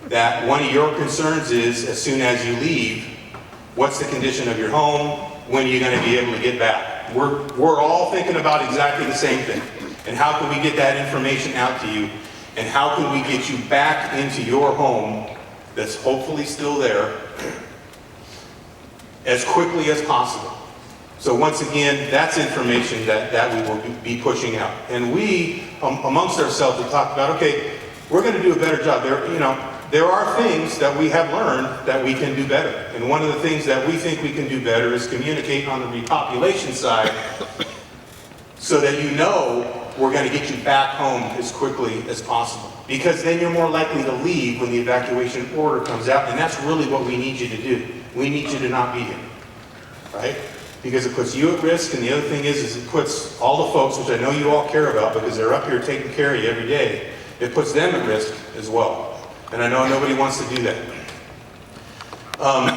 [SPEAKER 9] that one of your concerns is as soon as you leave, what's the condition of your home? When are you going to be able to get back? We're all thinking about exactly the same thing. And how can we get that information out to you? And how can we get you back into your home that's hopefully still there as quickly as possible? So once again, that's information that we will be pushing out. And we, amongst ourselves, have talked about, okay, we're going to do a better job. There are things that we have learned that we can do better. And one of the things that we think we can do better is communicate on the repopulation side so that you know we're going to get you back home as quickly as possible. Because then you're more likely to leave when the evacuation order comes out, and that's really what we need you to do. We need you to not be here, right? Because it puts you at risk, and the other thing is it puts all the folks, which I know you all care about because they're up here taking care of you every day, it puts them at risk as well. And I know nobody wants to do that.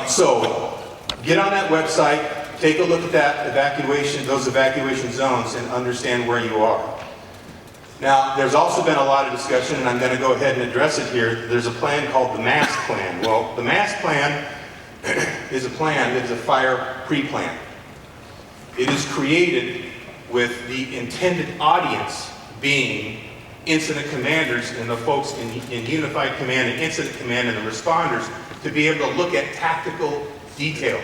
[SPEAKER 9] So get on that website, take a look at that evacuation, those evacuation zones, and understand where you are. Now, there's also been a lot of discussion, and I'm going to go ahead and address it here. There's a plan called the MAST plan. Well, the MAST plan is a plan, it's a fire pre-plan. It is created with the intended audience being incident commanders and the folks in Unified Command and Incident Command and the responders to be able to look at tactical detail.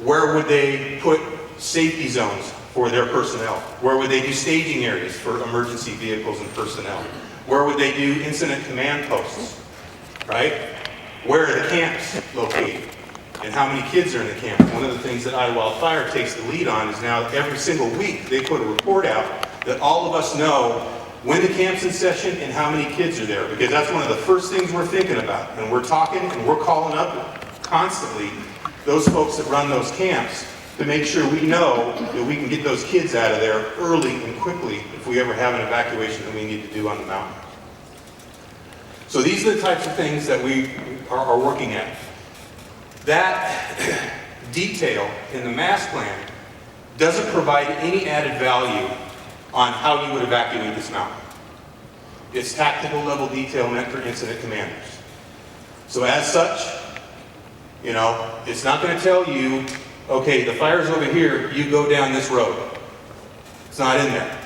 [SPEAKER 9] Where would they put safety zones for their personnel? Where would they do staging areas for emergency vehicles and personnel? Where would they do incident command posts, right? Where are the camps located? And how many kids are in the camp? One of the things that Idyllwild Fire takes the lead on is now every single week they put a report out that all of us know when the camp's in session and how many kids are there, because that's one of the first things we're thinking about. And we're talking and we're calling up constantly those folks that run those camps to make sure we know that we can get those kids out of there early and quickly if we ever have an evacuation that we need to do on the mountain. So these are the types of things that we are working at. That detail in the MAST plan doesn't provide any added value on how you would evacuate this mountain. It's tactical level detail meant for incident commanders. So as such, it's not going to tell you, okay, the fire's over here, you go down this road. It's not in there.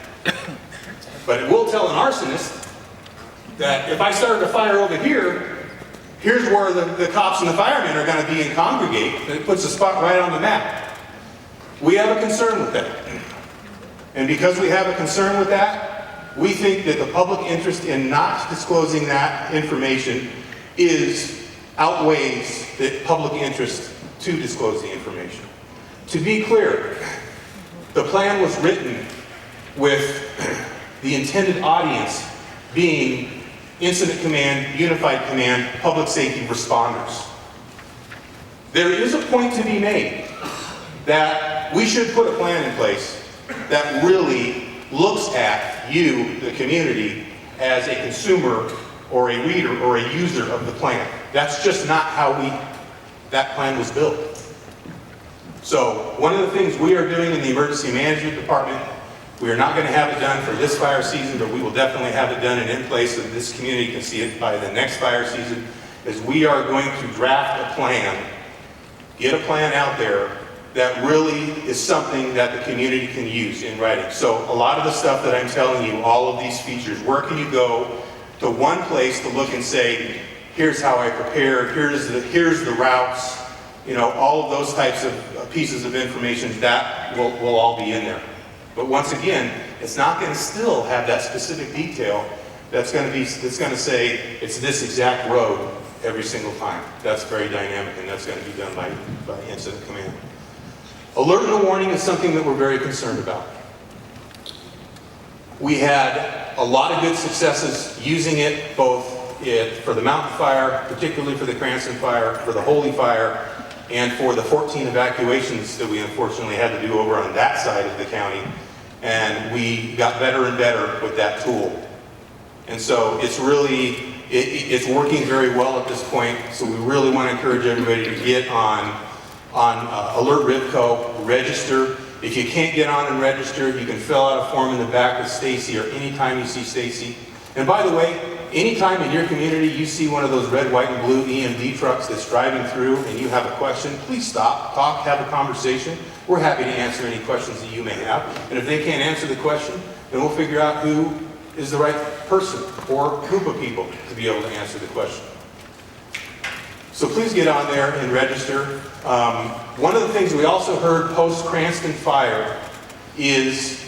[SPEAKER 9] But it will tell an arsonist that if I started a fire over here, here's where the cops and the firemen are going to be and congregate. And it puts a spot right on the map. We have a concern with that. And because we have a concern with that, we think that the public interest in not disclosing that information outweighs the public interest to disclose the information. To be clear, the plan was written with the intended audience being Incident Command, Unified Command, public safety responders. There is a point to be made that we should put a plan in place that really looks at you, the community, as a consumer or a reader or a user of the plan. That's just not how that plan was built. So one of the things we are doing in the Emergency Management Department, we are not going to have it done for this fire season, but we will definitely have it done and in place so that this community can see it by the next fire season, is we are going to draft a plan, get a plan out there that really is something that the community can use in writing. So a lot of the stuff that I'm telling you, all of these features, where can you go to one place to look and say, here's how I prepare, here's the routes, all of those types of pieces of information, that will all be in there. But once again, it's not going to still have that specific detail that's going to say it's this exact road every single time. That's very dynamic, and that's going to be done by Incident Command. Alert and warning is something that we're very concerned about. We had a lot of good successes using it, both for the mountain fire, particularly for the Cranston fire, for the Holy fire, and for the 14 evacuations that we unfortunately had to do over on that side of the county. And we got better and better with that tool. And so it's really, it's working very well at this point. So we really want to encourage everybody to get on Alert Rivco, register. If you can't get on and register, you can fill out a form in the back with Stacy, or anytime you see Stacy. And by the way, anytime in your community you see one of those red, white, and blue EMD trucks that's driving through and you have a question, please stop, talk, have a conversation. We're happy to answer any questions that you may have. And if they can't answer the question, then we'll figure out who is the right person or group of people to be able to answer the question. So please get on there and register. One of the things we also heard post-Cranston fire is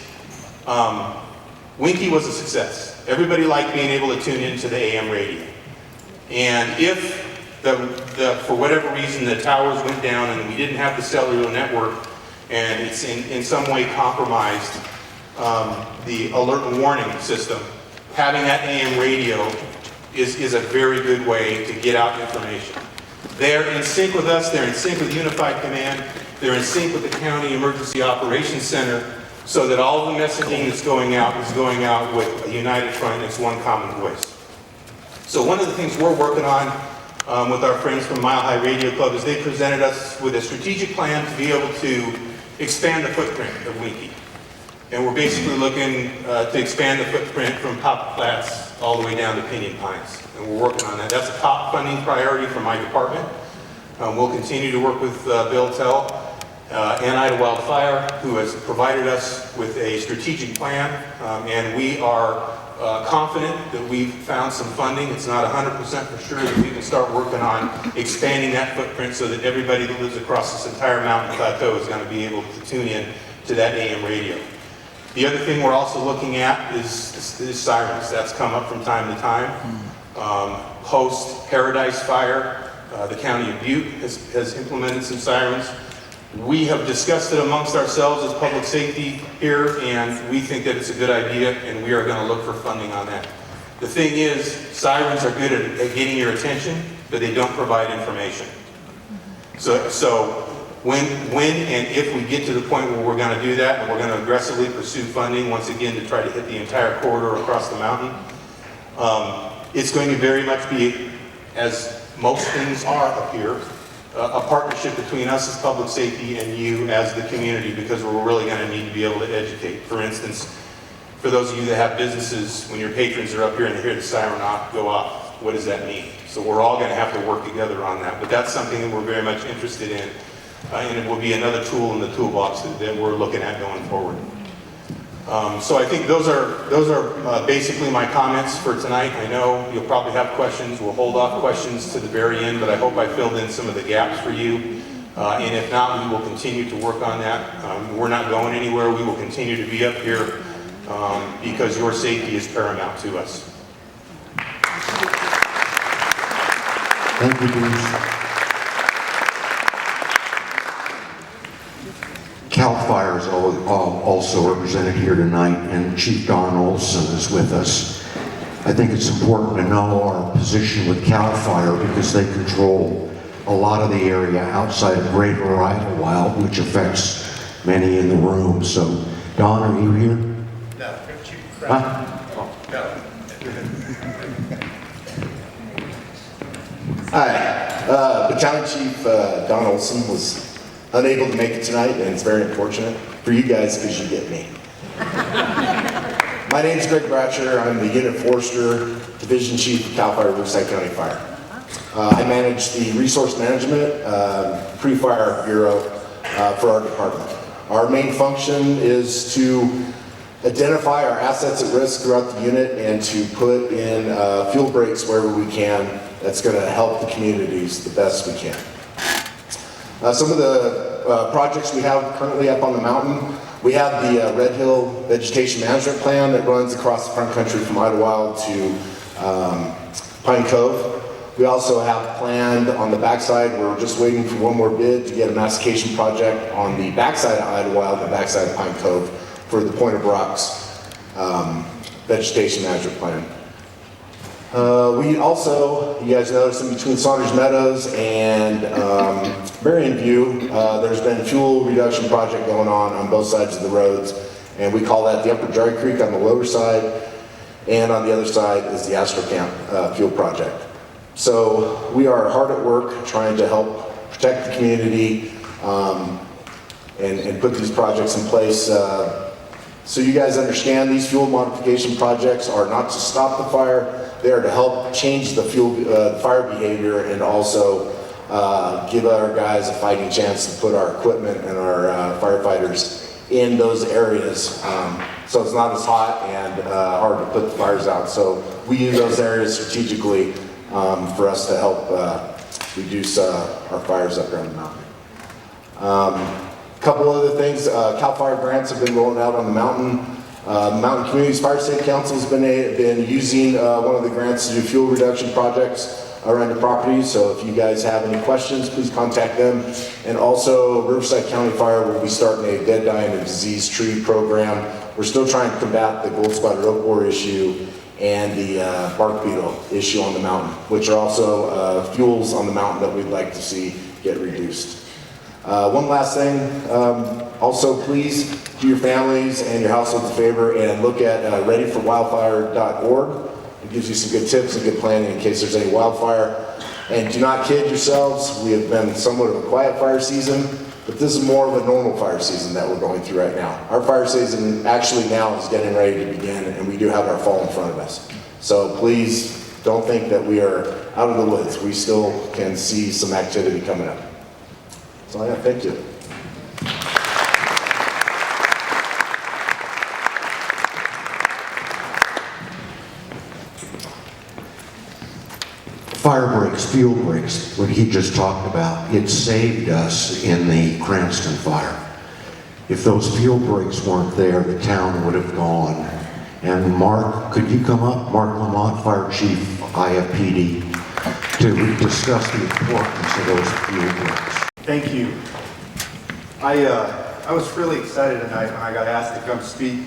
[SPEAKER 9] Winky was a success. Everybody liked being able to tune into the AM radio. And if for whatever reason the towers went down and we didn't have the cellular network and it's in some way compromised, the alert and warning system, having that AM radio is a very good way to get out information. They're in sync with us, they're in sync with Unified Command, they're in sync with the County Emergency Operations Center, so that all the messaging that's going out is going out with a united front and it's one common voice. So one of the things we're working on with our friends from Mile High Radio Club is they presented us with a strategic plan to be able to expand the footprint of Winky. And we're basically looking to expand the footprint from Papa Flats all the way down to Pinyon Pines. And we're working on that. That's a top funding priority for my department. We'll continue to work with Bill Tell and Idyllwild Fire, who has provided us with a strategic plan. And we are confident that we've found some funding. It's not 100% for sure that we can start working on expanding that footprint so that everybody that lives across this entire mountain plateau is going to be able to tune in to that AM radio. The other thing we're also looking at is sirens. That's come up from time to time. Post Paradise Fire, the County of Butte has implemented some sirens. We have discussed it amongst ourselves as public safety here, and we think that it's a good idea, and we are going to look for funding on that. The thing is, sirens are good at getting your attention, but they don't provide information. So when and if we get to the point where we're going to do that, and we're going to aggressively pursue funding once again to try to hit the entire corridor across the mountain, it's going to very much be, as most things are up here, a partnership between us as public safety and you as the community, because we're really going to need to be able to educate. For instance, for those of you that have businesses, when your patrons are up here and they hear the siren go off, what does that mean? So we're all going to have to work together on that. But that's something that we're very much interested in, and it will be another tool in the toolbox that we're looking at going forward. So I think those are basically my comments for tonight. I know you'll probably have questions. We'll hold off questions to the very end, but I hope I filled in some of the gaps for you. And if not, we will continue to work on that. We're not going anywhere. We will continue to be up here because your safety is paramount to us.
[SPEAKER 1] Thank you, Bruce. CAL FIRE is also represented here tonight, and Chief Don Olson is with us. I think it's important to know our position with CAL FIRE because they control a lot of the area outside of Greater Idyllwild, which affects many in the room. So, Don, are you here?
[SPEAKER 10] No, Chief.
[SPEAKER 1] Huh?
[SPEAKER 10] No.
[SPEAKER 11] Hi, Battalion Chief Don Olson was unable to make it tonight, and it's very unfortunate for you guys because you get me. My name is Greg Bratcher. I'm the Unit Forester Division Chief of CAL FIRE Riverside County Fire. I manage the Resource Management Pre-Fire Bureau for our department. Our main function is to identify our assets at risk throughout the unit and to put in fuel breaks wherever we can. That's going to help the communities the best we can. Some of the projects we have currently up on the mountain, we have the Red Hill Vegetation Management Plan that runs across the front country from Idyllwild to Pine Cove. We also have planned on the backside, we're just waiting for one more bid to get a mastication project on the backside of Idyllwild, the backside of Pine Cove for the Point of Rocks Vegetation Management Plan. We also, you guys notice in between Saunders Meadows and Marion View, there's been a fuel reduction project going on both sides of the roads, and we call that the Upper Dry Creek on the lower side, and on the other side is the Astro Camp fuel project. So we are hard at work trying to help protect the community, and put these projects in place. So you guys understand these fuel modification projects are not to stop the fire, they are to help change the fire behavior and also give our guys a fighting chance to put our equipment and our firefighters in those areas. So it's not as hot and hard to put the fires out. So we use those areas strategically for us to help reduce our fires up around the mountain. Couple other things, CAL FIRE grants have been rolling out on the mountain. Mountain Communities Fire State Council has been using one of the grants to do fuel reduction projects around your property. So if you guys have any questions, please contact them. And also Riverside County Fire will be starting a dead, dying, and diseased tree program. We're still trying to combat the gold spotted oak borer issue and the bark beetle issue on the mountain, which are also fuels on the mountain that we'd like to see get reduced. One last thing, also please do your families and your households a favor and look at readyforwildfire.org. It gives you some good tips and good planning in case there's any wildfire. And do not kid yourselves, we have been somewhat of a quiet fire season, but this is more of a normal fire season that we're going through right now. Our fire season actually now is getting ready to begin, and we do have our fall in front of us. So please don't think that we are out of the woods. We still can see some activity coming up. So yeah, thank you.
[SPEAKER 1] Fire breaks, fuel breaks, what he just talked about, it saved us in the Cranston fire. If those fuel breaks weren't there, the town would have gone. And Mark, could you come up? Mark Lamont, Fire Chief, IFPD, to discuss the importance of those fuel breaks.
[SPEAKER 10] Thank you. I was really excited tonight when I got asked to come speak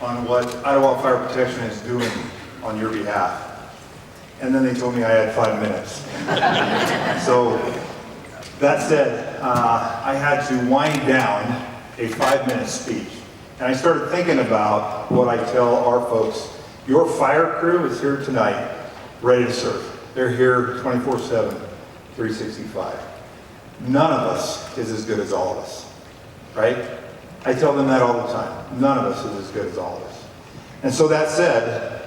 [SPEAKER 10] on what Idyllwild Fire Protection is doing on your behalf. And then they told me I had 5 minutes. So that said, I had to wind down a 5-minute speech. And I started thinking about what I tell our folks. Your fire crew is here tonight, ready to serve. They're here 24/7, 365. None of us is as good as all of us, right? I tell them that all the time. None of us is as good as all of us. And so that said,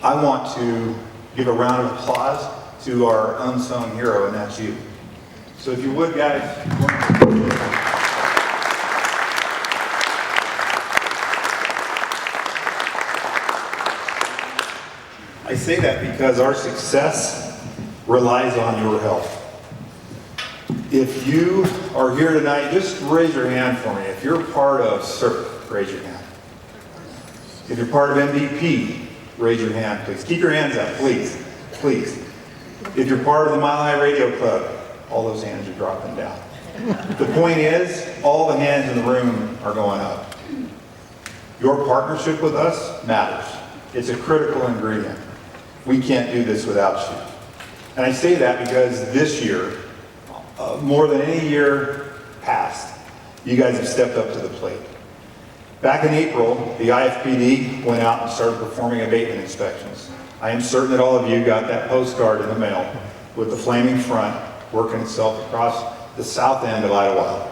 [SPEAKER 10] I want to give a round of applause to our unsung hero, and that's you. So if you would, guys. I say that because our success relies on your help. If you are here tonight, just raise your hand for me. If you're part of CERT, raise your hand. If you're part of MVP, raise your hand, please. Keep your hands up, please. Please. If you're part of the Mile High Radio Club, all those hands are dropping down. The point is, all the hands in the room are going up. Your partnership with us matters. It's a critical ingredient. We can't do this without you. And I say that because this year, more than any year past, you guys have stepped up to the plate. Back in April, the IFPD went out and started performing abatement inspections. I am certain that all of you got that postcard in the mail with the flaming front working itself across the south end of Idyllwild.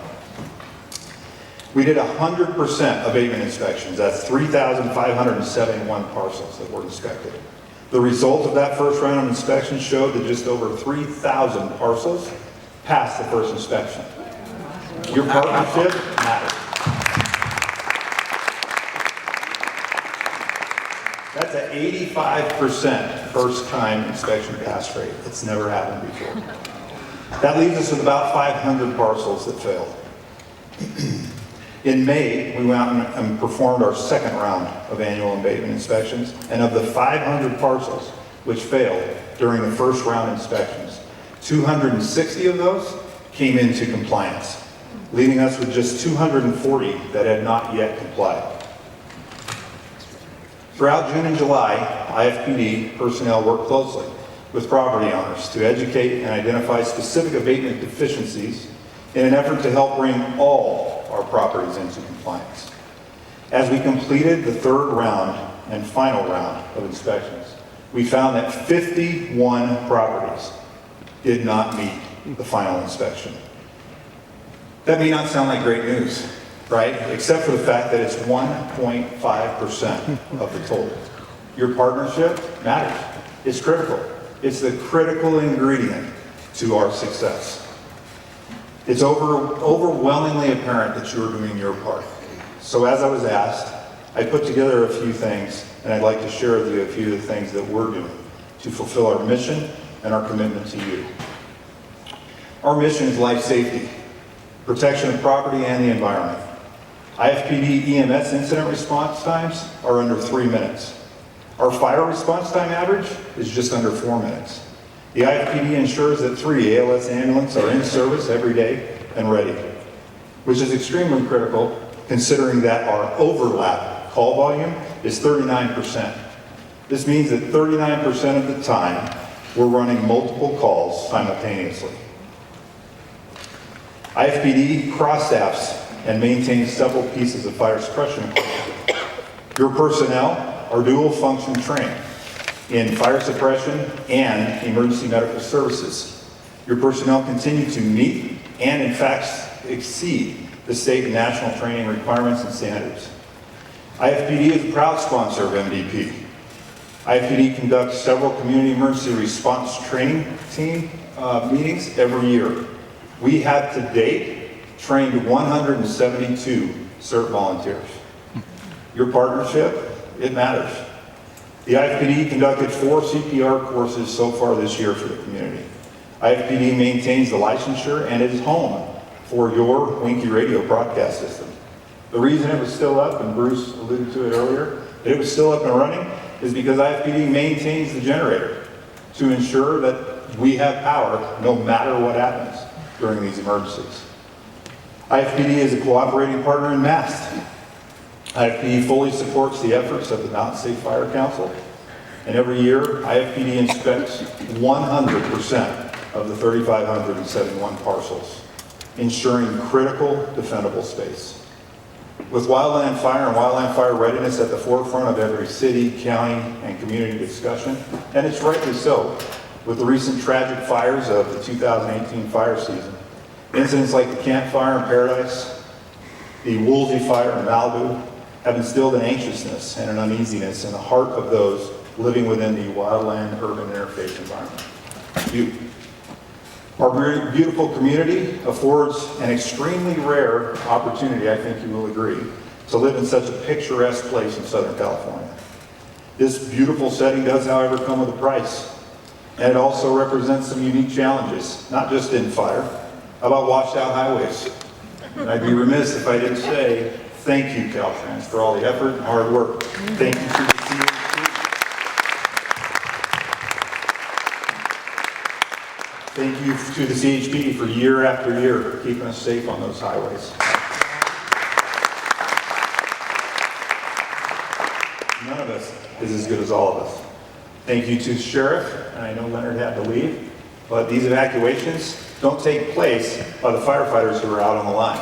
[SPEAKER 10] We did 100% abatement inspections. That's 3,571 parcels that were inspected. The result of that first round of inspections showed that just over 3,000 parcels passed the first inspection. Your partnership matters. That's an 85% first-time inspection pass rate. It's never happened before. That leaves us with about 500 parcels that failed. In May, we went out and performed our second round of annual abatement inspections, and of the 500 parcels which failed during the first round inspections, 260 of those came into compliance, leaving us with just 240 that had not yet complied. Throughout June and July, IFPD personnel worked closely with property owners to educate and identify specific abatement deficiencies in an effort to help bring all our properties into compliance. As we completed the third round and final round of inspections, we found that 51 properties did not meet the final inspection. That may not sound like great news, right? Except for the fact that it's 1.5% of the total. Your partnership matters. It's critical. It's the critical ingredient to our success. It's overwhelmingly apparent that you're doing your part. So as I was asked, I put together a few things, and I'd like to share with you a few of the things that we're doing to fulfill our mission and our commitment to you. Our mission is life safety, protection of property and the environment. IFPD EMS incident response times are under 3 minutes. Our fire response time average is just under 4 minutes. The IFPD ensures that 3 ALS ambulances are in service every day and ready, which is extremely critical considering that our overlap call volume is 39%. This means that 39% of the time we're running multiple calls simultaneously. IFPD cross-staffs and maintains several pieces of fire suppression equipment. Your personnel are dual function trained in fire suppression and emergency medical services. Your personnel continue to meet and in fact exceed the state and national training requirements and standards. IFPD is a proud sponsor of MDP. IFPD conducts several community emergency response training team meetings every year. We have to date trained 172 CERT volunteers. Your partnership, it matters. The IFPD conducted 4 CPR courses so far this year for the community. IFPD maintains the licensure and is home for your Winky radio broadcast system. The reason it was still up, and Bruce alluded to it earlier, that it was still up and running is because IFPD maintains the generator to ensure that we have power no matter what happens during these emergencies. IFPD is a cooperating partner in MAST. IFPD fully supports the efforts of the Mountain State Fire Council, and every year IFPD inspects 100% of the 3,571 parcels, ensuring critical defendable space. With wildland fire and wildland fire readiness at the forefront of every city, county, and community discussion, and it's rightly so, with the recent tragic fires of the 2018 fire season. Incidents like the Camp Fire in Paradise, the Woolsey Fire in Malibu, have instilled an anxiousness and an uneasiness in the heart of those living within the wildland-urban interface environment. Our beautiful community affords an extremely rare opportunity, I think you will agree, to live in such a picturesque place in Southern California. This beautiful setting does, however, come with a price, and it also represents some unique challenges, not just in fire. How about washed out highways? And I'd be remiss if I didn't say thank you, Caltrans, for all the effort and hard work. Thank you to the CHP. Thank you to the CHP for year after year keeping us safe on those highways. None of us is as good as all of us. Thank you to the sheriff, and I know Leonard had to leave, but these evacuations don't take place by the firefighters who are out on the line,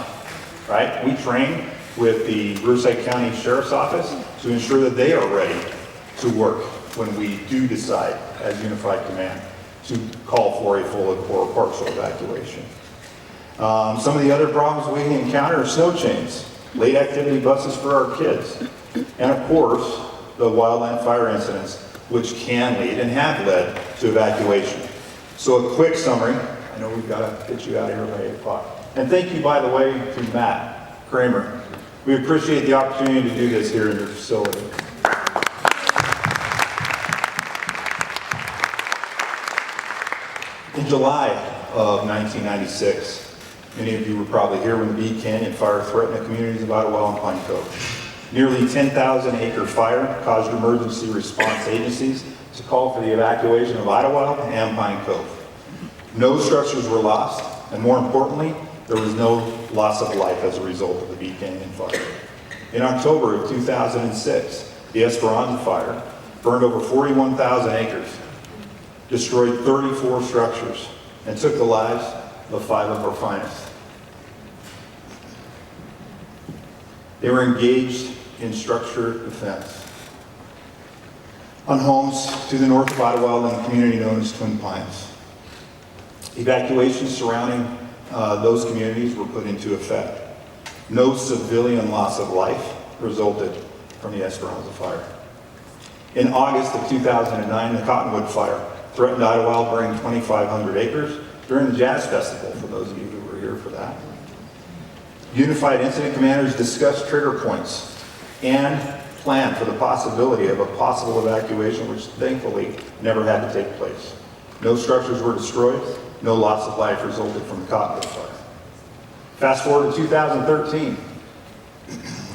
[SPEAKER 10] right? We train with the Riverside County Sheriff's Office to ensure that they are ready to work when we do decide as unified command to call for a full or partial evacuation. Some of the other problems we encounter are snow chains, late activity buses for our kids, and of course, the wildland fire incidents, which can lead and have led to evacuation. So a quick summary. I know we've got to get you out of here by 8 o'clock. And thank you, by the way, to Matt Kramer. We appreciate the opportunity to do this here in your facility. In July of 1996, many of you were probably here when the Bee Canyon fire threatened the communities of Idyllwild and Pine Cove. Nearly 10,000-acre fire caused emergency response agencies to call for the evacuation of Idyllwild and Pine Cove. No structures were lost, and more importantly, there was no loss of life as a result of the Bee Canyon fire. In October of 2006, the Esperanza fire burned over 41,000 acres, destroyed 34 structures, and took the lives of 5 of our finest. They were engaged in structured defense on homes to the north of Idyllwild and the community known as Twin Pines. Evacuations surrounding those communities were put into effect. No civilian loss of life resulted from the Esperanza fire. In August of 2009, the Cottonwood fire threatened Idyllwild, burning 2,500 acres during the Jazz Festival, for those of you who were here for that. Unified incident commanders discussed trigger points and planned for the possibility of a possible evacuation, which thankfully never had to take place. No structures were destroyed, no loss of life resulted from the Cottonwood fire. Fast forward to 2013,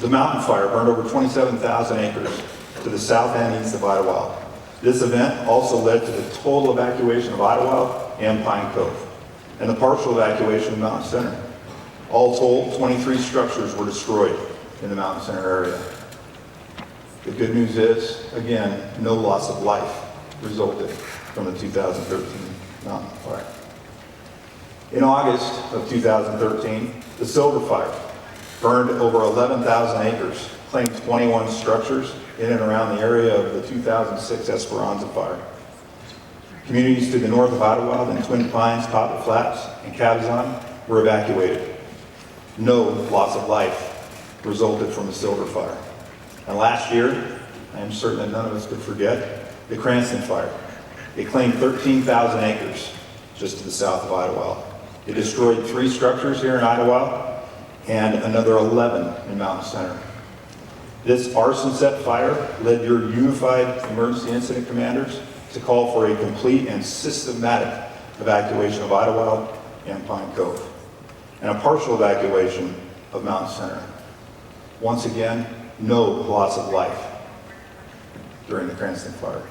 [SPEAKER 10] the Mountain Fire burned over 27,000 acres to the south and east of Idyllwild. This event also led to the total evacuation of Idyllwild and Pine Cove, and the partial evacuation of Mountain Center. All told, 23 structures were destroyed in the Mountain Center area. The good news is, again, no loss of life resulted from the 2013 Mountain Fire. In August of 2013, the Silver Fire burned over 11,000 acres, claimed 21 structures in and around the area of the 2006 Esperanza Fire. Communities to the north of Idyllwild and Twin Pines, Poplar Flats, and Cabazon were evacuated. No loss of life resulted from the Silver Fire. And last year, I am certain that none of us could forget, the Cranston Fire. It claimed 13,000 acres just to the south of Idyllwild. It destroyed 3 structures here in Idyllwild and another 11 in Mountain Center. This arson-set fire led your unified emergency incident commanders to call for a complete and systematic evacuation of Idyllwild and Pine Cove, and a partial evacuation of Mountain Center. Once again, no loss of life during the Cranston Fire.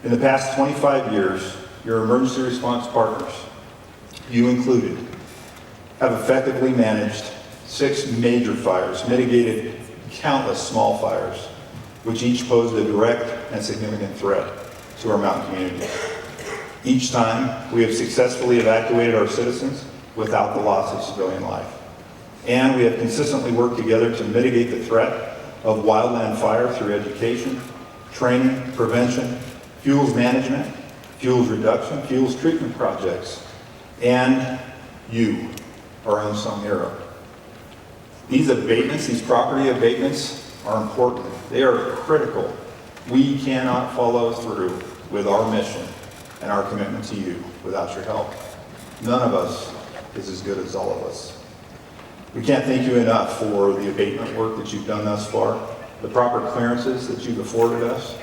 [SPEAKER 10] In the past 25 years, your emergency response partners, you included, have effectively managed 6 major fires, mitigated countless small fires, which each posed a direct and significant threat to our mountain community. Each time, we have successfully evacuated our citizens without the loss of civilian life. And we have consistently worked together to mitigate the threat of wildland fire through education, training, prevention, fuels management, fuels reduction, fuels treatment projects, and you, our unsung hero. These abatements, these property abatements, are important. They are critical. We cannot follow through with our mission and our commitment to you without your help. None of us is as good as all of us. We can't thank you enough for the abatement work that you've done thus far, the proper clearances that you've afforded us,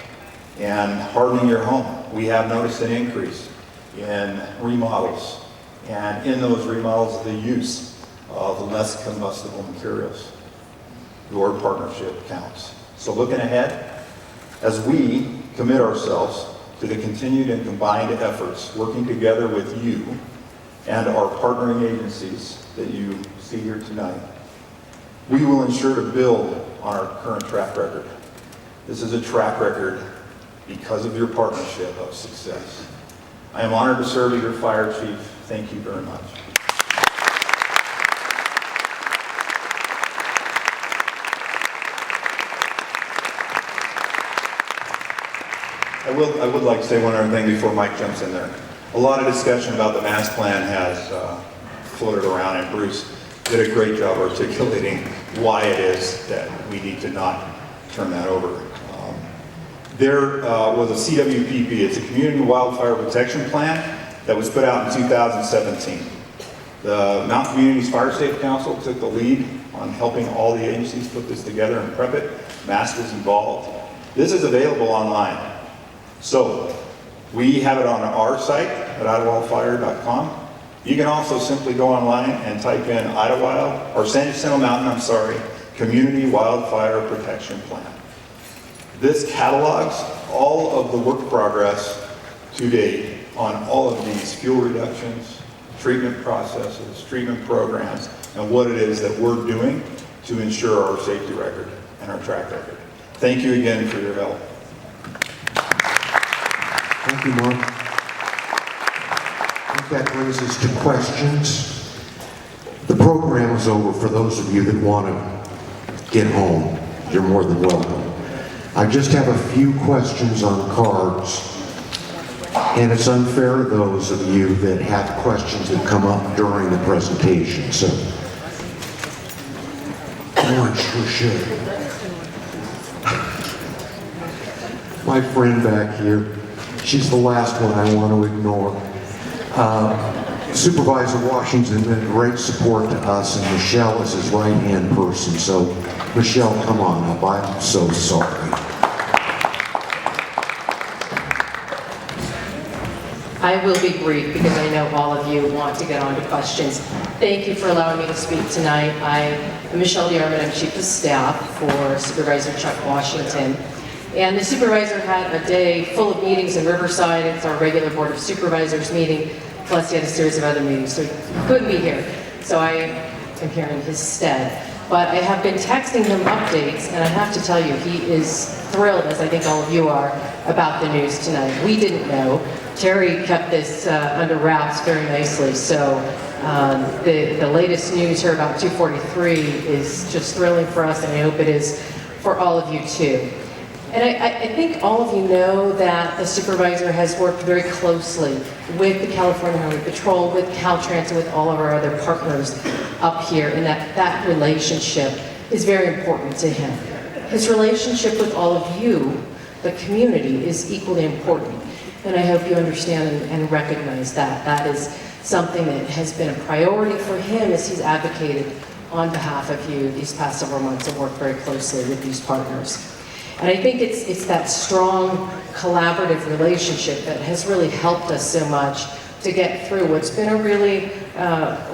[SPEAKER 10] and hardening your home. We have noticed an increase in remodels, and in those remodels, the use of less combustible materials. Your partnership counts. So looking ahead, as we commit ourselves to the continued and combined efforts working together with you and our partnering agencies that you see here tonight, we will ensure to build on our current track record. This is a track record because of your partnership of success. I am honored to serve as your fire chief. Thank you very much. I would like to say one other thing before Mike jumps in there. A lot of discussion about the master plan has floated around, and Bruce did a great job articulating why it is that we need to not turn that over. There was a CWPP, it's a Community Wildfire Protection Plan that was put out in 2017. The Mountain Communities Fire Safe Council took the lead on helping all the agencies put this together and prep it. MAST was involved. This is available online. So, we have it on our site at idyllwildfire.com. You can also simply go online and type in Idyllwild, or San Jacinto Mountain, Community Wildfire Protection Plan. This catalogs all of the work progress to date on all of these fuel reductions, treatment processes, treatment programs, and what it is that we're doing to ensure our safety record and our track record. Thank you again for your help.
[SPEAKER 1] Thank you, Mark. I think that brings us to questions. The program is over for those of you that want to get home. You're more than welcome. I just have a few questions on cards. And it's unfair to those of you that have questions that come up during the presentation, so. Oh, I sure should. My friend back here, she's the last one I want to ignore. Supervisor Washington's been a great support to us, and Michelle is his right-hand person, so Michelle, come on up. I'm so sorry.
[SPEAKER 12] I will be brief because I know all of you want to get on to questions. Thank you for allowing me to speak tonight. I am Michelle DeArmond. I'm Chief of Staff for Supervisor Chuck Washington. And the supervisor had a day full of meetings in Riverside. It's our regular Board of Supervisors meeting, plus he had a series of other meetings, so he couldn't be here. So I am here in his stead. But I have been texting him updates, and I have to tell you, he is thrilled, as I think all of you are, about the news tonight. We didn't know. Terry kept this under wraps very nicely, so the latest news here about 243 is just thrilling for us, and I hope it is for all of you too. And I think all of you know that the supervisor has worked very closely with the California Highway Patrol, with Caltrans, and with all of our other partners up here, and that relationship is very important to him. His relationship with all of you, the community, is equally important. And I hope you understand and recognize that. That is something that has been a priority for him as he's advocated on behalf of you these past several months and worked very closely with these partners. And I think it's that strong collaborative relationship that has really helped us so much to get through what's been a really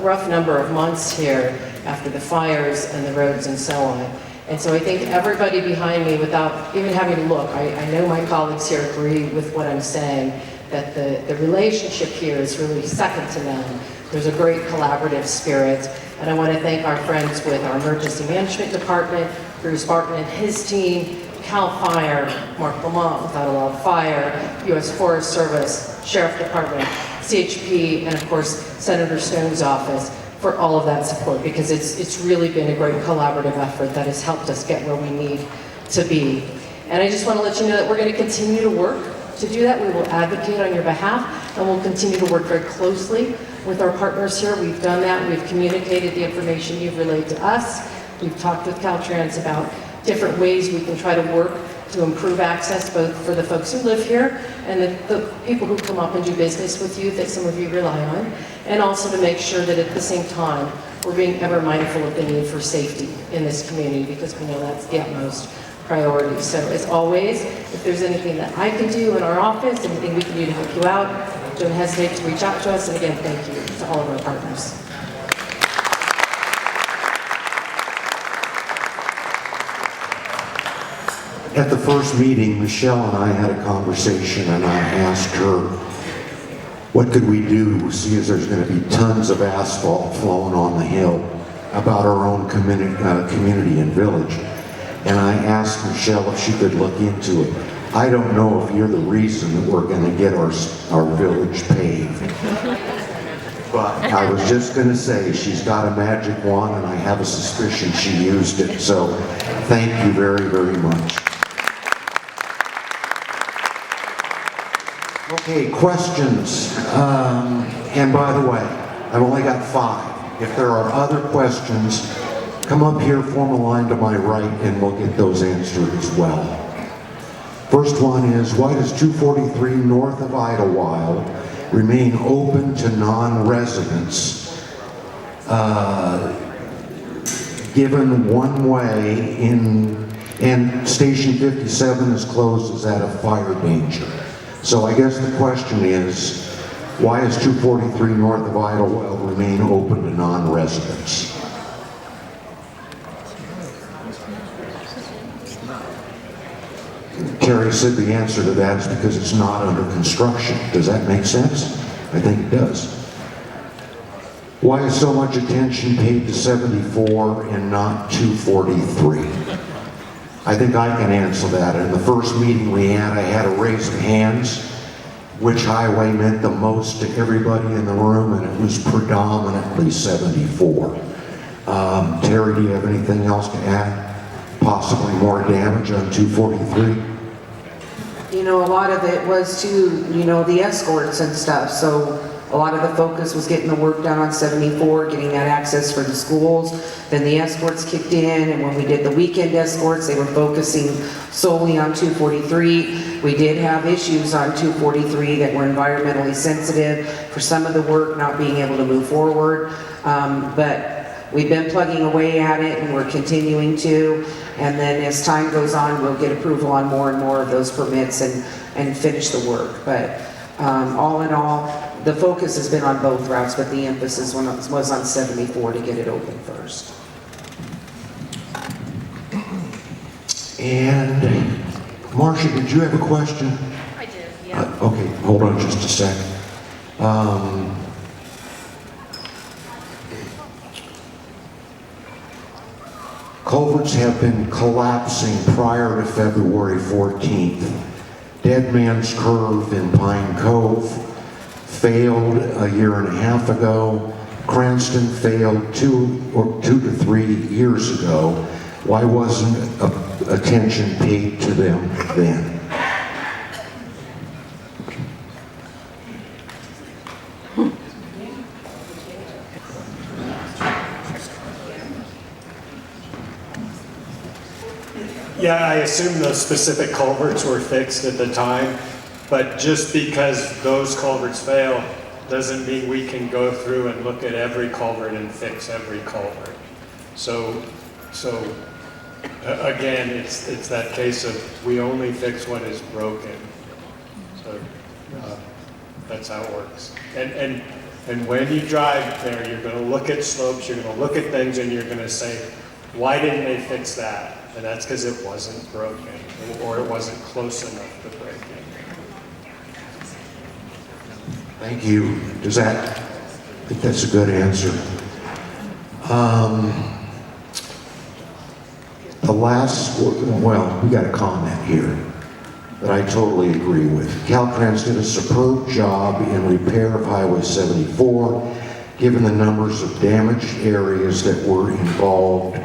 [SPEAKER 12] rough number of months here after the fires and the roads and so on. And so I think everybody behind me, without even having to look, I know my colleagues here agree with what I'm saying, that the relationship here is really second to none. There's a great collaborative spirit. And I want to thank our friends with our Emergency Management Department, Bruce Barton and his team, CAL FIRE, Mark Lamont with Idyllwild Fire, U.S. Forest Service, Sheriff Department, CHP, and of course, Senator Stone's office for all of that support, because it's really been a great collaborative effort that has helped us get where we need to be. And I just want to let you know that we're going to continue to work to do that. We will advocate on your behalf, and we'll continue to work very closely with our partners here. We've done that. We've communicated the information you've relayed to us. We've talked with Caltrans about different ways we can try to work to improve access, both for the folks who live here and the people who come up and do business with you that some of you rely on, and also to make sure that at the same time we're being ever mindful of the need for safety in this community, because we know that's the utmost priority. So as always, if there's anything that I can do in our office, anything we can do to help you out, don't hesitate to reach out to us. And again, thank you to all of our partners.
[SPEAKER 1] At the first meeting, Michelle and I had a conversation, and I asked her, what could we do? We see as there's going to be tons of asphalt flowing on the hill about our own community and village. And I asked Michelle if she could look into it. I don't know if you're the reason that we're going to get our village paved. But I was just going to say, she's got a magic wand, and I have a suspicion she used it. So thank you very, very much. Okay, questions. And by the way, I've only got 5. If there are other questions, come up here, form a line to my right, and we'll get those answered as well. First one is, why does 243 north of Idyllwild remain open to non-residents, given one way and Station 57 is closed as out of fire danger? So I guess the question is, why is 243 north of Idyllwild remain open to non-residents? Terry said the answer to that is because it's not under construction. Does that make sense? I think it does. Why is so much attention paid to 74 and not 243? I think I can answer that. In the first meeting we had, I had a raise of hands, which highway meant the most to everybody in the room, and it was predominantly 74. Terry, do you have anything else to add? Possibly more damage on 243?
[SPEAKER 2] You know, a lot of it was to, you know, the escorts and stuff, so a lot of the focus was getting the work done on 74, getting that access for the schools. Then the escorts kicked in, and when we did the weekend escorts, they were focusing solely on 243. We did have issues on 243 that were environmentally sensitive for some of the work not being able to move forward. But we've been plugging away at it, and we're continuing to. And then as time goes on, we'll get approval on more and more of those permits and finish the work. But all in all, the focus has been on both routes, but the emphasis was on 74 to get it open first.
[SPEAKER 1] And Marcia, did you have a question?
[SPEAKER 13] I did, yeah.
[SPEAKER 1] Okay, hold on just a sec. Culverts have been collapsing prior to February 14th. Dead Man's Curve in Pine Cove failed a year and a half ago. Cranston failed 2 to 3 years ago. Why wasn't attention paid to them then?
[SPEAKER 7] Yeah, I assume those specific culverts were fixed at the time, but just because those culverts fail doesn't mean we can go through and look at every culvert and fix every culvert. So again, it's that case of we only fix what is broken. So that's how it works. And when you drive there, you're going to look at slopes, you're going to look at things, and you're going to say, why didn't they fix that? And that's because it wasn't broken, or it wasn't close enough to break it.
[SPEAKER 1] Thank you. I think that's a good answer. We got a comment here that I totally agree with. Caltrans did a superb job in repair of Highway 74, given the numbers of damaged areas that were involved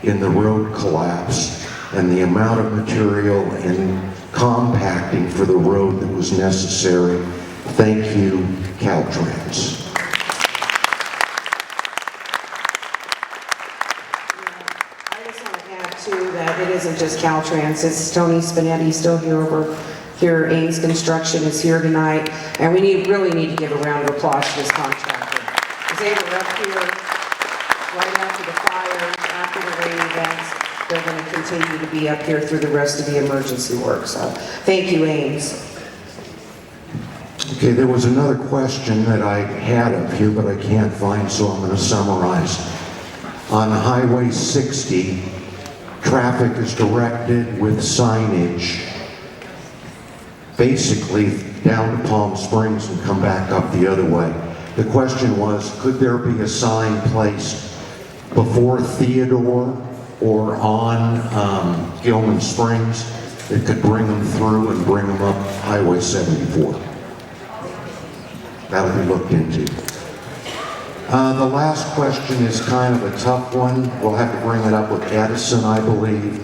[SPEAKER 1] in the road collapse and the amount of material and compacting for the road that was necessary. Thank you, Caltrans.
[SPEAKER 2] I just want to add too that it isn't just Caltrans, it's Tony Spinetti still here over here. Ames Construction is here tonight, and we really need to give a round of applause to this contractor. Because they were up here right after the fire, after the rain events. They're going to continue to be up here through the rest of the emergency work. So thank you, Ames.
[SPEAKER 1] Okay, there was another question that I had up here, but I can't find, so I'm going to summarize. On Highway 60, traffic is directed with signage basically down to Palm Springs and come back up the other way. The question was, could there be a sign placed before Theodore or on Gilman Springs that could bring them through and bring them up Highway 74? That'll be looked into. The last question is kind of a tough one. We'll have to bring it up with Edison, I believe.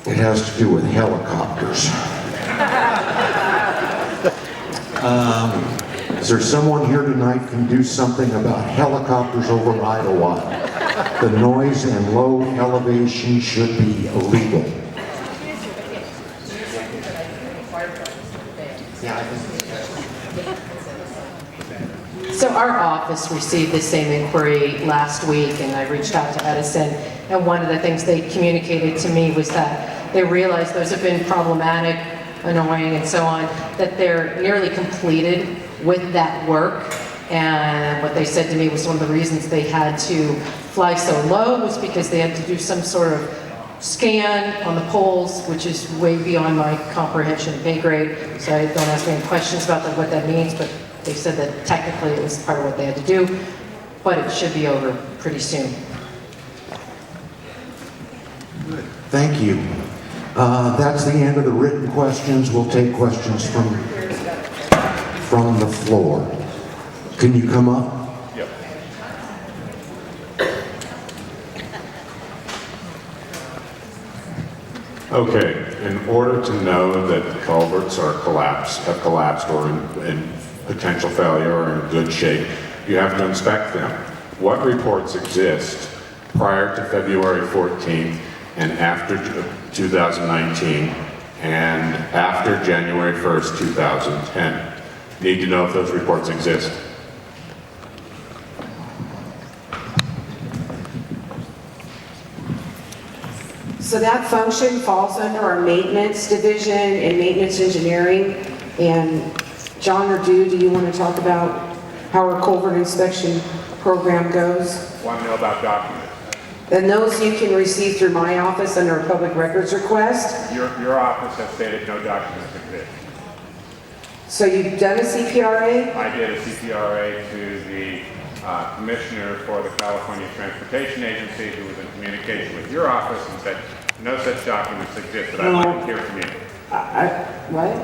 [SPEAKER 1] It has to do with helicopters. Is there someone here tonight who can do something about helicopters over Idyllwild? The noise and low elevation should be illegal.
[SPEAKER 12] So our office received the same inquiry last week, and I reached out to Edison, and one of the things they communicated to me was that they realized those have been problematic, annoying, and so on, that they're nearly completed with that work. And what they said to me was one of the reasons they had to fly so low was because they had to do some sort of scan on the poles, which is way beyond my comprehension pay grade. So don't ask me any questions about what that means, but they said that technically it was part of what they had to do, but it should be over pretty soon.
[SPEAKER 1] Thank you. That's the end of the written questions. We'll take questions from the floor. Can you come up?
[SPEAKER 10] Yep.
[SPEAKER 13] Okay, in order to know that the culverts are have collapsed or in potential failure or in good shape, you have to inspect them. What reports exist prior to February 14th and after 2019 and after January 1st, 2010? Need to know if those reports exist.
[SPEAKER 2] So that function falls under our maintenance division and maintenance engineering. And John or do you want to talk about how our culvert inspection program goes?
[SPEAKER 13] Want to know about documents?
[SPEAKER 2] And those you can receive through my office under a public records request.
[SPEAKER 13] Your office has stated no documents exist.
[SPEAKER 2] So you've done a CPRA?
[SPEAKER 13] I did a CPRA to the commissioner for the California Transportation Agency, who was in communication with your office and said no such documents exist, but I'd like to hear from you.
[SPEAKER 2] What?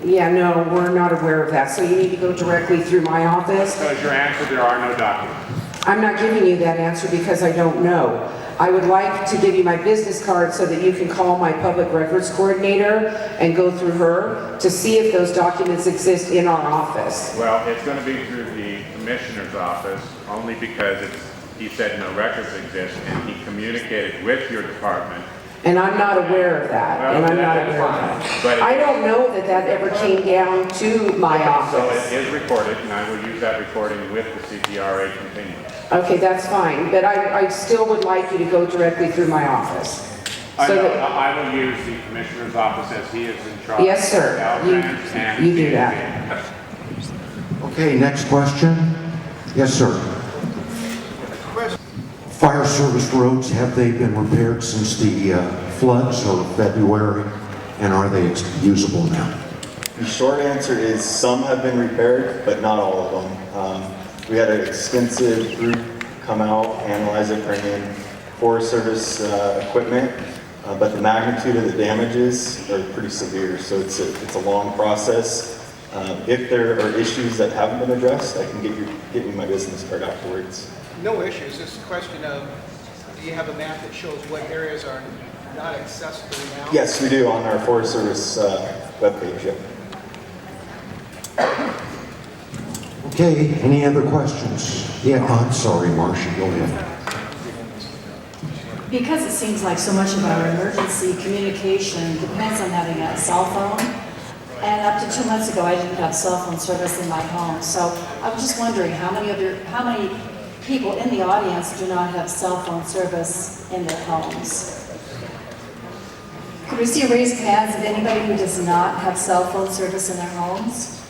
[SPEAKER 2] Yeah, no, we're not aware of that. So you need to go directly through my office.
[SPEAKER 13] So is your answer, there are no documents?
[SPEAKER 2] I'm not giving you that answer because I don't know. I would like to give you my business card so that you can call my public records coordinator and go through her to see if those documents exist in our office.
[SPEAKER 13] Well, it's going to be through the commissioner's office, only because he said no records exist, and he communicated with your department.
[SPEAKER 2] And I'm not aware of that.
[SPEAKER 13] Well,
[SPEAKER 2] And I'm not
[SPEAKER 13] that's
[SPEAKER 2] aware of
[SPEAKER 13] fine.
[SPEAKER 2] that.
[SPEAKER 13] But
[SPEAKER 2] I don't know that that ever came down to my
[SPEAKER 13] So
[SPEAKER 2] office.
[SPEAKER 13] it is recorded, and I will use that recording with the CPRA continuance.
[SPEAKER 2] Okay, that's fine, but I still would like you to go directly through my office.
[SPEAKER 13] I
[SPEAKER 2] So
[SPEAKER 13] know,
[SPEAKER 2] that-
[SPEAKER 13] I will use the commissioner's office as he is in charge.
[SPEAKER 2] Yes, sir.
[SPEAKER 13] of Caltrans and
[SPEAKER 2] You do that.
[SPEAKER 1] Okay, next question. Yes, sir. Fire service roads, have they been repaired since the floods or February? And are they usable now?
[SPEAKER 14] The short answer is some have been repaired, but not all of them. We had an extensive group come out, analyze it, bring in Forest Service equipment, but the magnitude of the damages are pretty severe, so it's a long process. If there are issues that haven't been addressed, I can get you my business card afterwards.
[SPEAKER 15] No issues, it's a question of, do you have a map that shows what areas are not accessible now?
[SPEAKER 14] Yes, we do on our Forest Service webpage, yep.
[SPEAKER 1] Okay, any other questions? Yeah, I'm sorry, Marcia, go ahead.
[SPEAKER 16] Because it seems like so much of our emergency communication depends on having a cell phone, and up to 2 months ago, I didn't have cell phone service in my home. So I was just wondering how many people in the audience do not have cell phone service in their homes? Could we see a raise of hands of anybody who does not have cell phone service in their homes?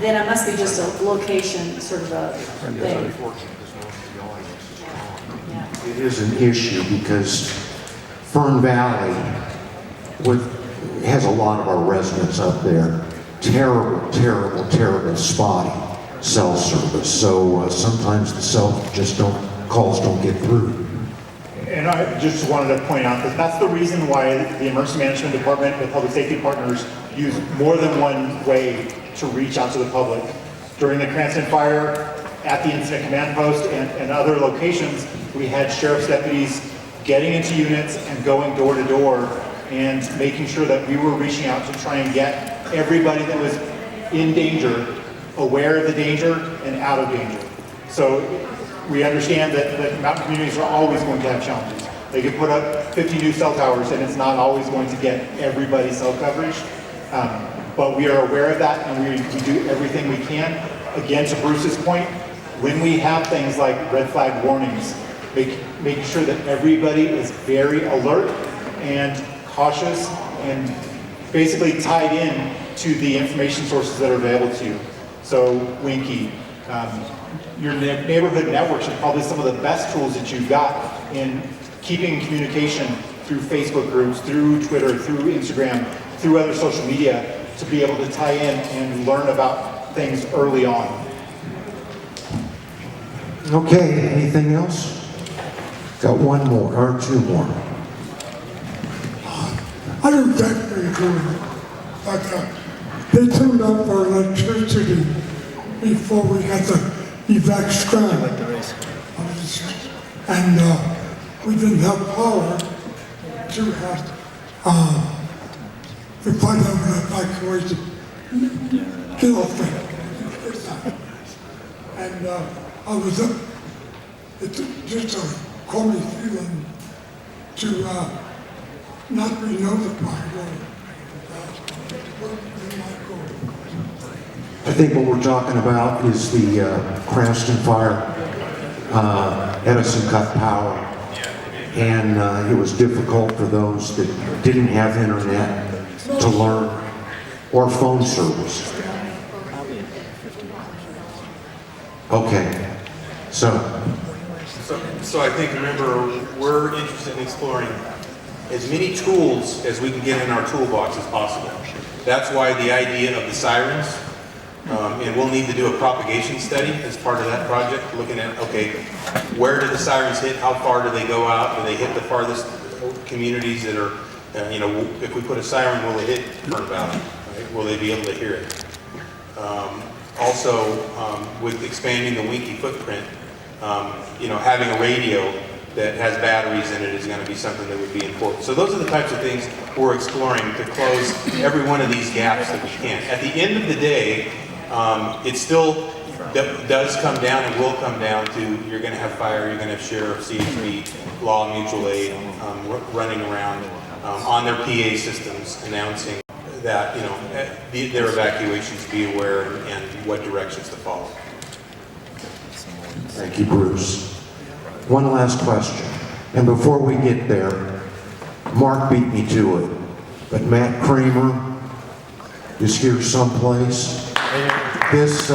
[SPEAKER 16] Then it must be just a location sort of a thing.
[SPEAKER 1] It is an issue because Fern Valley has a lot of our residents up there. Terrible, terrible, terrible spotty cell service. So sometimes the calls don't get through.
[SPEAKER 8] And I just wanted to point out that that's the reason why the Emergency Management Department with Public Safety Partners use more than one way to reach out to the public. During the Cranston fire, at the incident command post and other locations, we had sheriff's deputies getting into units and going door to door and making sure that we were reaching out to try and get everybody that was in danger aware of the danger and out of danger. So we understand that mountain communities are always going to have challenges. They can put up 50 new cell towers and it's not always going to get everybody's cell coverage. But we are aware of that and we do everything we can. Again, to Bruce's point, when we have things like red flag warnings, making sure that everybody is very alert and cautious and basically tied in to the information sources that are available to you. So Winky, your neighborhood networks are probably some of the best tools that you've got in keeping communication through Facebook groups, through Twitter, through Instagram, through other social media to be able to tie in and learn about things early on.
[SPEAKER 1] Okay, anything else? Got one more, or two more.
[SPEAKER 17] I don't exactly agree with it, but they turned off our electricity before we got the evac scrap. and we didn't have power to have the fight over the evacuation. Get off there. And I was up, it's just a crummy feeling to not be notified.
[SPEAKER 1] I think what we're talking about is the Cranston fire. Edison cut power, and it was difficult for those that didn't have internet to learn or phone service. Okay, so
[SPEAKER 9] I think, remember, we're interested in exploring as many tools as we can get in our toolbox as possible. That's why the idea of the sirens, and we'll need to do a propagation study as part of that project, looking at, okay, where do the sirens hit, how far do they go out, do they hit the farthest communities that are, if we put a siren, will it hit Kern Valley, right? Will they be able to hear it? Also, with expanding the Winky footprint, having a radio that has batteries in it is going to be something that would be important. So those are the types of things we're exploring to close every one of these gaps that we can. At the end of the day, it still does come down and will come down to, you're going to have fire, you're going to have sheriff, CHP, law, mutual aid, running around on their PA systems announcing that, their evacuations, be aware and what directions to follow.
[SPEAKER 1] thank you, Bruce. One last question, and before we get there, Mark beat me to it, but Matt Kramer is here someplace. This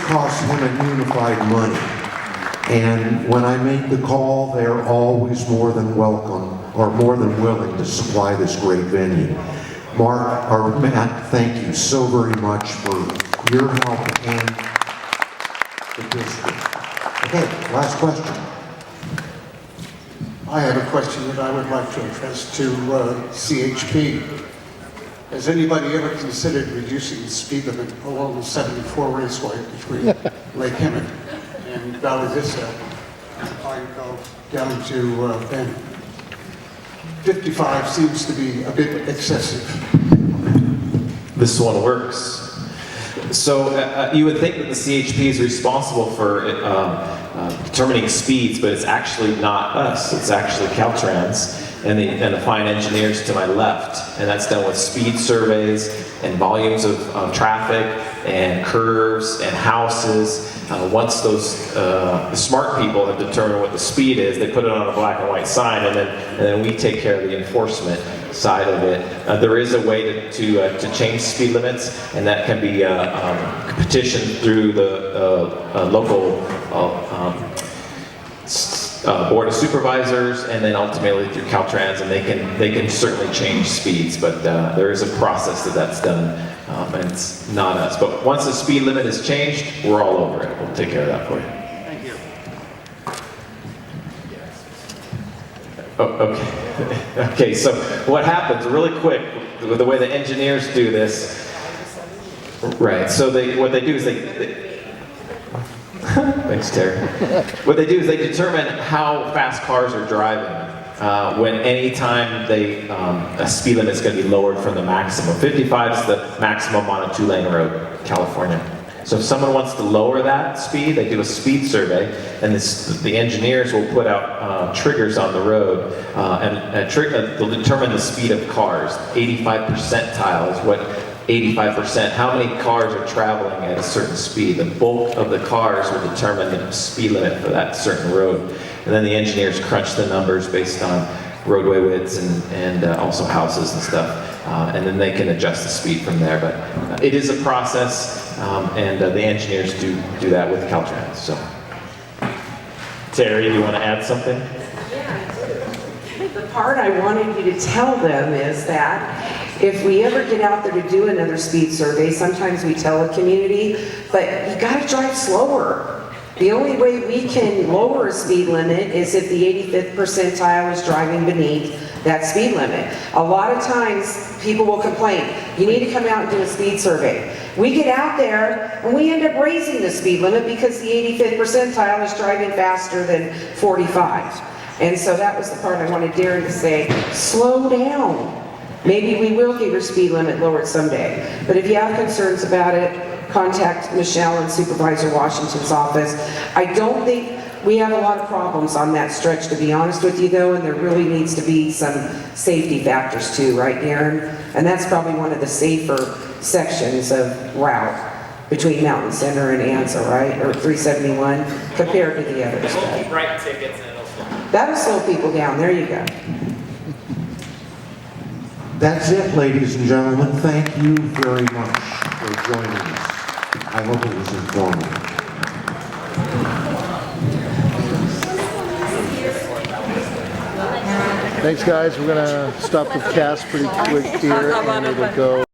[SPEAKER 1] costs him a unified money, and when I make the call, they're always more than welcome or more than willing to supply this great venue. Mark, or Matt, thank you so very much for your help and the district. Okay, last question.
[SPEAKER 18] I have a question that I would like to address to CHP. Has anybody ever considered reducing the speed limit along the 74 raceway between Lake Hickman and Valley Vista? I go down to Bend. 55 seems to be a bit excessive.
[SPEAKER 19] This one works. So you would think that the CHP is responsible for determining speeds, but it's actually not us. It's actually Caltrans and the fine engineers to my left. And that's done with speed surveys and volumes of traffic and curves and houses. Once those the smart people have determined what the speed is, they put it on a black and white sign, and then we take care of the enforcement side of it. There is a way to change speed limits, and that can be petitioned through the local Board of Supervisors, and then ultimately through Caltrans, and they can certainly change speeds, but there is a process that's done, and it's not us. But once the speed limit is changed, we're all over it. We'll take care of that for you.
[SPEAKER 18] Thank you.
[SPEAKER 19] Oh, okay. Okay, so what happens really quick with the way the engineers do this, right, so what they do is thanks, Terry. What they do is they determine how fast cars are driving when anytime a speed limit is going to be lowered from the maximum. 55 is the maximum on a 2-lane road, California. So if someone wants to lower that speed, they do a speed survey, and the engineers will put out triggers on the road, and they'll determine the speed of cars. 85 percentile is what 85%, how many cars are traveling at a certain speed. The bulk of the cars will determine the speed limit for that certain road. And then the engineers crunch the numbers based on roadway widths and also houses and stuff. And then they can adjust the speed from there. But it is a process, and the engineers do that with Caltrans. So, Terry, do you want to add something?
[SPEAKER 2] The part I wanted you to tell them is that if we ever get out there to do another speed survey, sometimes we tell a community, but you gotta drive slower. The only way we can lower a speed limit is if the 85th percentile is driving beneath that speed limit. A lot of times, people will complain, you need to come out and do a speed survey. We get out there and we end up raising the speed limit because the 85th percentile is driving faster than 45. And so that was the part I wanted Darren to say, slow down. Maybe we will get your speed limit lowered someday. But if you have concerns about it, contact Michelle in Supervisor Washington's office. I don't think we have a lot of problems on that stretch, to be honest with you though, and there really needs to be some safety factors too, right Darren? And that's probably one of the safer sections of route between Mountain Center and Anza, right? Or 371 compared to the others.
[SPEAKER 3] We'll keep writing tickets and it'll slow.
[SPEAKER 2] That'll slow people down, there you go.
[SPEAKER 1] That's it, ladies and gentlemen. Thank you very much for joining us. I hope it was informative.
[SPEAKER 20] Thanks, guys. We're going to stop the cast pretty quick here, and it'll go.